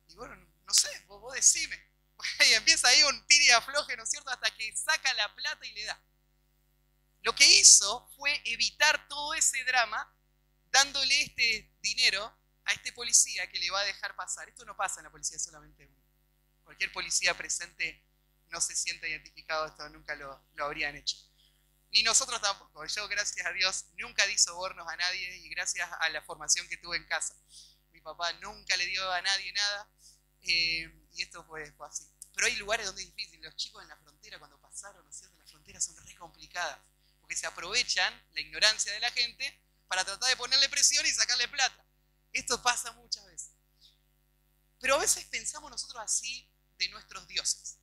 Y bueno, no sé, vos decime. Y empieza ahí un tira y afloje, ¿no es cierto?, hasta que saca la plata y le da. Lo que hizo fue evitar todo ese drama dándole este dinero a este policía que le va a dejar pasar. Esto no pasa en la policía, solamente uno. Cualquier policía presente no se siente identificado, esto nunca lo habrían hecho. Ni nosotros tampoco. Yo, gracias a Dios, nunca di sobornos a nadie y gracias a la formación que tuve en casa. Mi papá nunca le dio a nadie nada y esto fue así. Pero hay lugares donde es difícil. Los chicos en la frontera, cuando pasaron, ¿no es cierto?, las fronteras son re complicadas porque se aprovechan la ignorancia de la gente para tratar de ponerle presión y sacarle plata. Esto pasa muchas veces. Pero a veces pensamos nosotros así de nuestros dioses.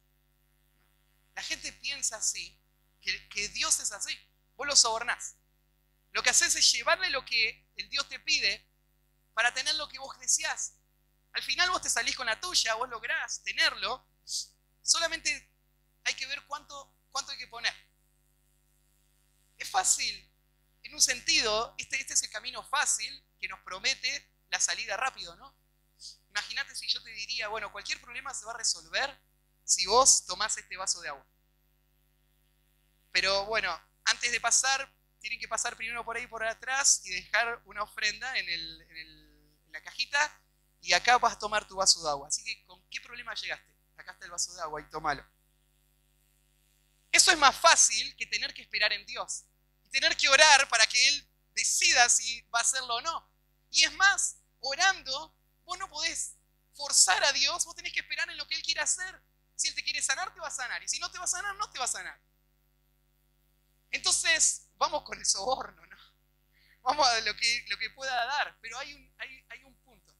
La gente piensa así, que Dios es así. Vos lo sobornás. Lo que haces es llevarle lo que el Dios te pide para tener lo que vos deseás. Al final vos te salís con la tuya, vos lográs tenerlo. Solamente hay que ver cuánto hay que poner. Es fácil. En un sentido, este es el camino fácil que nos promete la salida rápido, ¿no? Imagínate si yo te diría, bueno, cualquier problema se va a resolver si vos tomás este vaso de agua. Pero bueno, antes de pasar, tienen que pasar primero por ahí por atrás y dejar una ofrenda en la cajita y acá vas a tomar tu vaso de agua. Así que, ¿con qué problema llegaste? Acá está el vaso de agua y tómalo. Eso es más fácil que tener que esperar en Dios. Tener que orar para que Él decida si va a hacerlo o no. Y es más, orando, vos no podés forzar a Dios, vos tenés que esperar en lo que Él quiere hacer. Si Él te quiere sanar, te va a sanar. Y si no te va a sanar, no te va a sanar. Entonces, vamos con el soborno, ¿no? Vamos a lo que pueda dar. Pero hay un punto.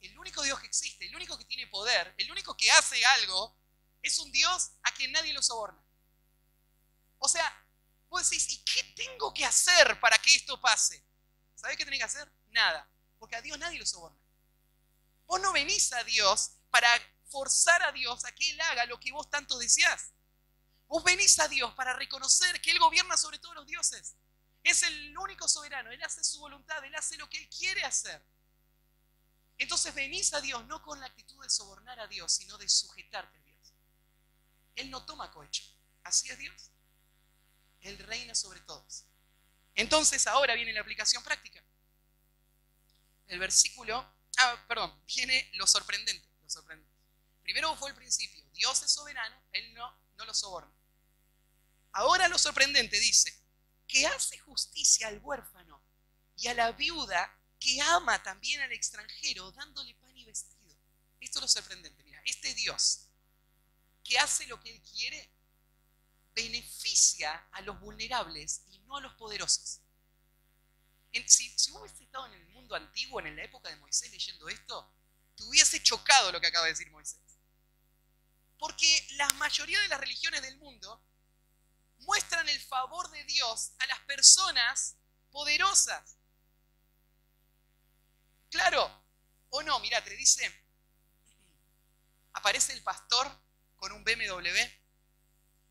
El único Dios que existe, el único que tiene poder, el único que hace algo, es un Dios a quien nadie lo soborna. O sea, vos decís, ¿y qué tengo que hacer para que esto pase? ¿Sabés qué tenés que hacer? Nada. Porque a Dios nadie lo soborna. Vos no venís a Dios para forzar a Dios a que Él haga lo que vos tanto deseás. Vos venís a Dios para reconocer que Él gobierna sobre todos los dioses. Es el único soberano. Él hace su voluntad. Él hace lo que Él quiere hacer. Entonces venís a Dios no con la actitud de sobornar a Dios, sino de sujetarte a Dios. Él no toma cohecho. Así es Dios. Él reina sobre todos. Entonces ahora viene la aplicación práctica. El versículo, viene lo sorprendente. Primero fue el principio. Dios es soberano, Él no lo soborna. Ahora lo sorprendente dice, que hace justicia al huérfano y a la viuda, que ama también al extranjero, dándole pan y vestido. Esto es lo sorprendente. Mira, este Dios que hace lo que Él quiere, beneficia a los vulnerables y no a los poderosos. Si vos hubiese estado en el mundo antiguo, en la época de Moisés, leyendo esto, te hubiese chocado lo que acaba de decir Moisés. Porque la mayoría de las religiones del mundo muestran el favor de Dios a las personas poderosas. Claro, o no, mirá, te dice, aparece el pastor con un BMW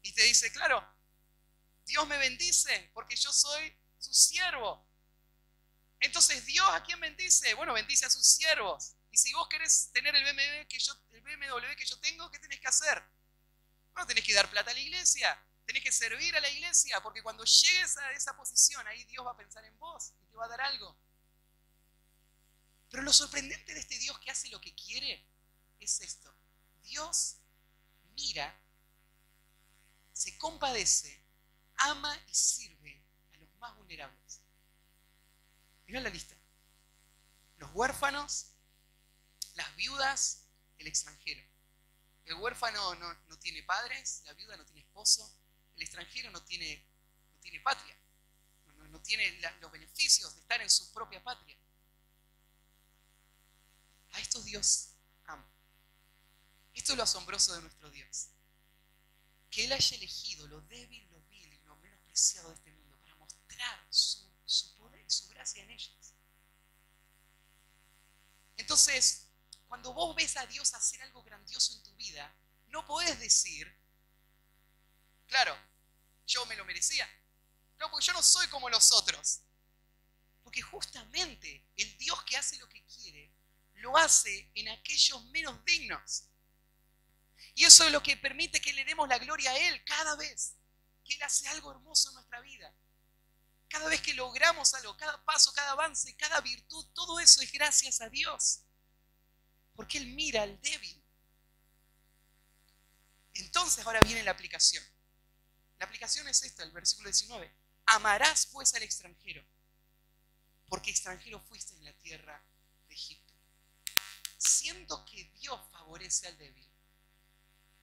y te dice, claro, Dios me bendice porque yo soy su siervo. Entonces, ¿Dios a quién bendice? Bueno, bendice a sus siervos. Y si vos querés tener el BMW que yo tengo, ¿qué tenés que hacer? No, tenés que dar plata a la iglesia, tenés que servir a la iglesia, porque cuando llegues a esa posición, ahí Dios va a pensar en vos y te va a dar algo. Pero lo sorprendente de este Dios que hace lo que quiere es esto. Dios mira, se compadece, ama y sirve a los más vulnerables. Mirá la lista. Los huérfanos, las viudas, el extranjero. El huérfano no tiene padres, la viuda no tiene esposo, el extranjero no tiene patria, no tiene los beneficios de estar en su propia patria. A estos Dios ama. Esto es lo asombroso de nuestro Dios. Que Él haya elegido lo débil, lo vil y lo menos preciado de este mundo para mostrar su poder y su gracia en ellos. Entonces, cuando vos ves a Dios hacer algo grandioso en tu vida, no podés decir, claro, yo me lo merecía. No, porque yo no soy como los otros. Porque justamente el Dios que hace lo que quiere, lo hace en aquellos menos dignos. Y eso es lo que permite que le demos la gloria a Él cada vez que Él hace algo hermoso en nuestra vida. Cada vez que logramos algo, cada paso, cada avance, cada virtud, todo eso es gracias a Dios. Porque Él mira al débil. Entonces ahora viene la aplicación. La aplicación es esta, el versículo 19. Amarás pues al extranjero, porque extranjero fuiste en la tierra de Egipto. Siendo que Dios favorece al débil,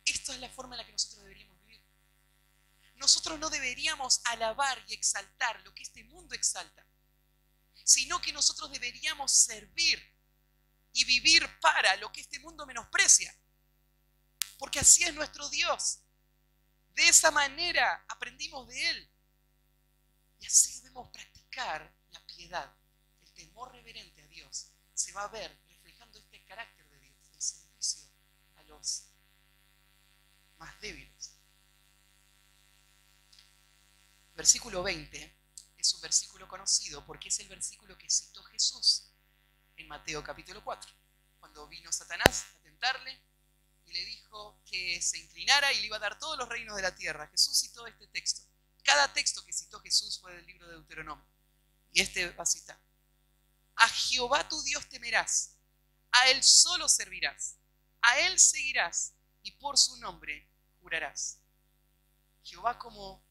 esta es la forma en la que nosotros deberíamos vivir. Nosotros no deberíamos alabar y exaltar lo que este mundo exalta, sino que nosotros deberíamos servir y vivir para lo que este mundo menosprecia. Porque así es nuestro Dios. De esa manera aprendimos de Él. Y así debemos practicar la piedad. El temor reverente a Dios se va a ver reflejando este carácter de Dios, el servicio a los más débiles. Versículo 20 es un versículo conocido porque es el versículo que citó Jesús en Mateo capítulo 4, cuando vino Satanás a tentarle y le dijo que se inclinara y le iba a dar todos los reinos de la tierra. Jesús citó este texto. Cada texto que citó Jesús fue del libro de Deuteronomio. Y este va a citar. A Jehová tu Dios temerás, a Él solo servirás, a Él seguirás y por su nombre jurarás. Jehová como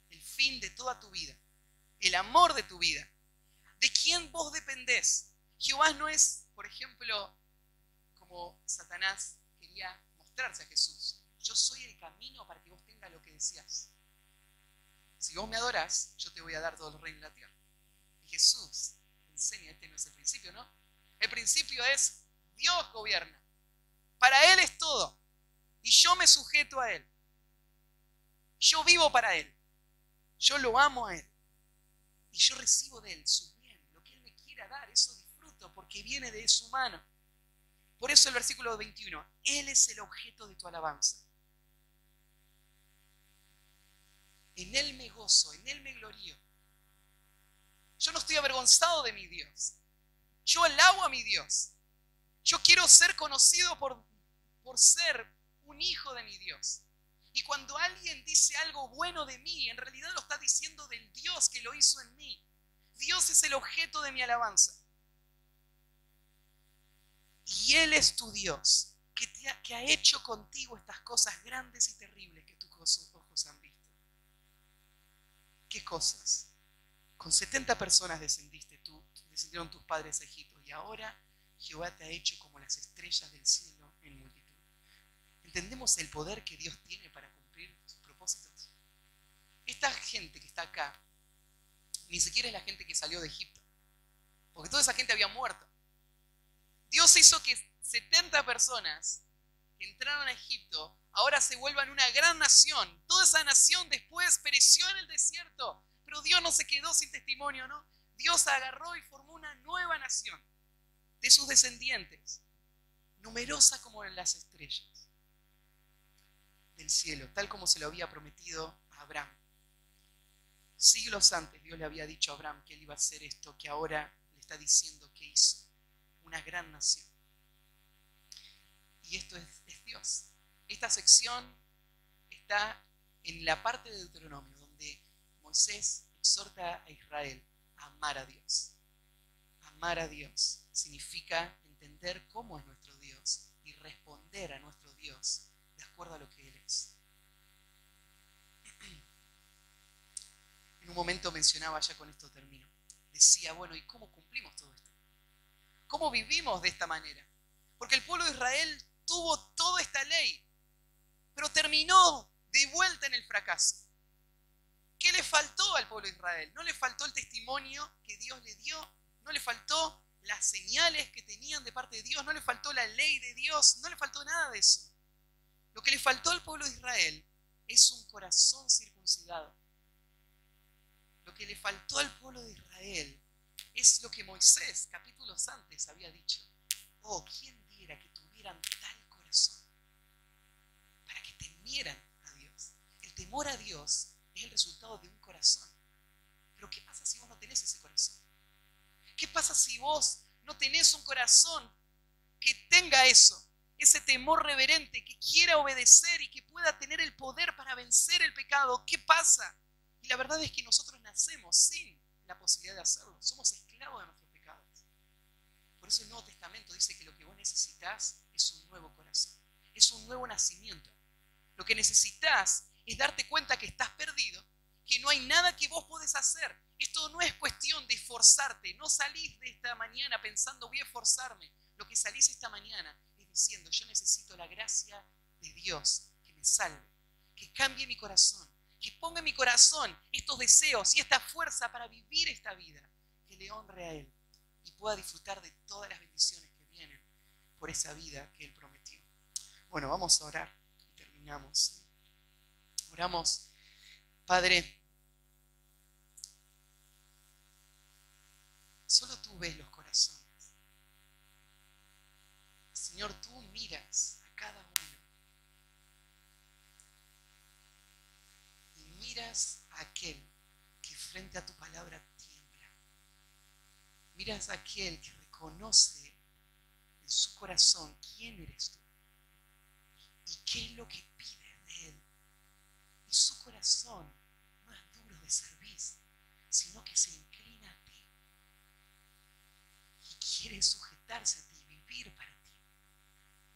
el fin de toda tu vida, el amor de tu vida, de quién vos dependés. Jehová no es, por ejemplo, como Satanás quería mostrarse a Jesús. Yo soy el camino para que vos tengas lo que deseas. Si vos me adorás, yo te voy a dar todos los reinos de la tierra. Y Jesús enseña, este no es el principio, ¿no? El principio es, Dios gobierna. Para Él es todo. Y yo me sujeto a Él. Yo vivo para Él. Yo lo amo a Él. Y yo recibo de Él su bien. Lo que Él me quiera dar, eso disfruto porque viene de su mano. Por eso el versículo 21, Él es el objeto de tu alabanza. En Él me gozo, en Él me glorío. Yo no estoy avergonzado de mi Dios. Yo alabo a mi Dios. Yo quiero ser conocido por ser un hijo de mi Dios. Y cuando alguien dice algo bueno de mí, en realidad lo está diciendo del Dios que lo hizo en mí. Dios es el objeto de mi alabanza. Y Él es tu Dios, que ha hecho contigo estas cosas grandes y terribles que tus ojos han visto. ¿Qué cosas? Con 70 personas descendieron tus padres a Egipto, y ahora Jehová te ha hecho como las estrellas del cielo en multitud. ¿Entendemos el poder que Dios tiene para cumplir sus propósitos? Esta gente que está acá, ni siquiera es la gente que salió de Egipto, porque toda esa gente había muerto. Dios hizo que 70 personas que entraron a Egipto ahora se vuelvan una gran nación. Toda esa nación después pereció en el desierto, pero Dios no se quedó sin testimonio, ¿no? Dios agarró y formó una nueva nación de sus descendientes, numerosa como en las estrellas del cielo, tal como se lo había prometido a Abraham. Siglos antes Dios le había dicho a Abraham que él iba a hacer esto que ahora le está diciendo que hizo, una gran nación. Y esto es Dios. Esta sección está en la parte de Deuteronomio, donde Moisés exhorta a Israel a amar a Dios. Amar a Dios significa entender cómo es nuestro Dios y responder a nuestro Dios de acuerdo a lo que Él es. En un momento mencionaba, ya con esto termino, decía, bueno, ¿y cómo cumplimos todo esto? ¿Cómo vivimos de esta manera? Porque el pueblo de Israel tuvo toda esta ley, pero terminó de vuelta en el fracaso. ¿Qué le faltó al pueblo de Israel? No le faltó el testimonio que Dios le dio, no le faltó las señales que tenían de parte de Dios, no le faltó la ley de Dios, no le faltó nada de eso. Lo que le faltó al pueblo de Israel es un corazón circuncidado. Lo que le faltó al pueblo de Israel es lo que Moisés, capítulos antes, había dicho. Oh, ¿quién diera que tuvieran tal corazón para que temieran a Dios? El temor a Dios es el resultado de un corazón. Pero ¿qué pasa si vos no tenés ese corazón? ¿Qué pasa si vos no tenés un corazón que tenga eso? Ese temor reverente, que quiera obedecer y que pueda tener el poder para vencer el pecado. ¿Qué pasa? Y la verdad es que nosotros nacemos sin la posibilidad de hacerlo. Somos esclavos de nuestros pecados. Por eso el Nuevo Testamento dice que lo que vos necesitas es un nuevo corazón. Es un nuevo nacimiento. Lo que necesitas es darte cuenta que estás perdido, que no hay nada que vos podés hacer. Esto no es cuestión de esforzarte. No salís de esta mañana pensando voy a esforzarme. Lo que salís esta mañana es diciendo yo necesito la gracia de Dios que me salve, que cambie mi corazón, que ponga en mi corazón estos deseos y esta fuerza para vivir esta vida, que le honre a Él y pueda disfrutar de todas las bendiciones que vienen por esa vida que Él prometió. Bueno, vamos a orar y terminamos. Oramos. Padre, solo tú ves los corazones. Señor, tú miras a cada uno y miras a aquel que frente a tu palabra tiembla. Miras a aquel que reconoce en su corazón quién eres tú y qué es lo que pides de él. Y su corazón no es duro de servicio, sino que se inclina a ti y quiere sujetarse a ti y vivir para ti.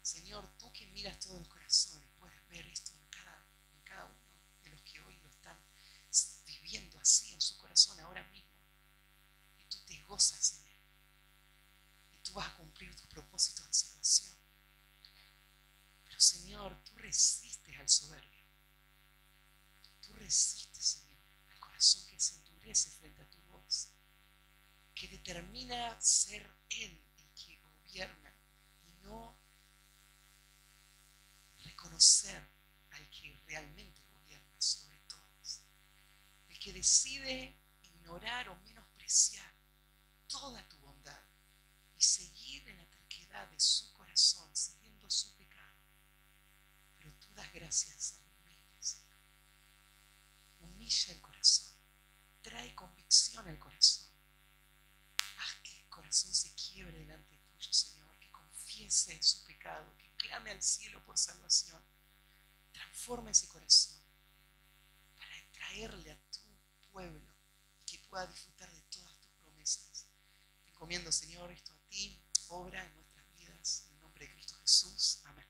Señor, tú que miras todo el corazón y puedes ver esto en cada uno de los que hoy lo están viviendo así en su corazón ahora mismo. Y tú te gozas en él. Y tú vas a cumplir tus propósitos de salvación. Pero Señor, tú resistes al soberbio. Tú resistes, Señor, al corazón que se endurece frente a tu voz, que determina ser Él el que gobierna y no reconocer al que realmente gobierna sobre todos, el que decide ignorar o menospreciar toda tu bondad y seguir en la terquedad de su corazón, siguiendo su pecado. Pero tú das gracias al humilde, Señor. Humilla el corazón, trae convicción al corazón. Haz que el corazón se quiebre delante tuyo, Señor, que confiese su pecado, que clame al cielo por salvación. Transforma ese corazón para traerle a tu pueblo y que pueda disfrutar de todas tus promesas. Te encomiendo, Señor, esto a ti, obra en nuestras vidas, en el nombre de Cristo Jesús. Amén.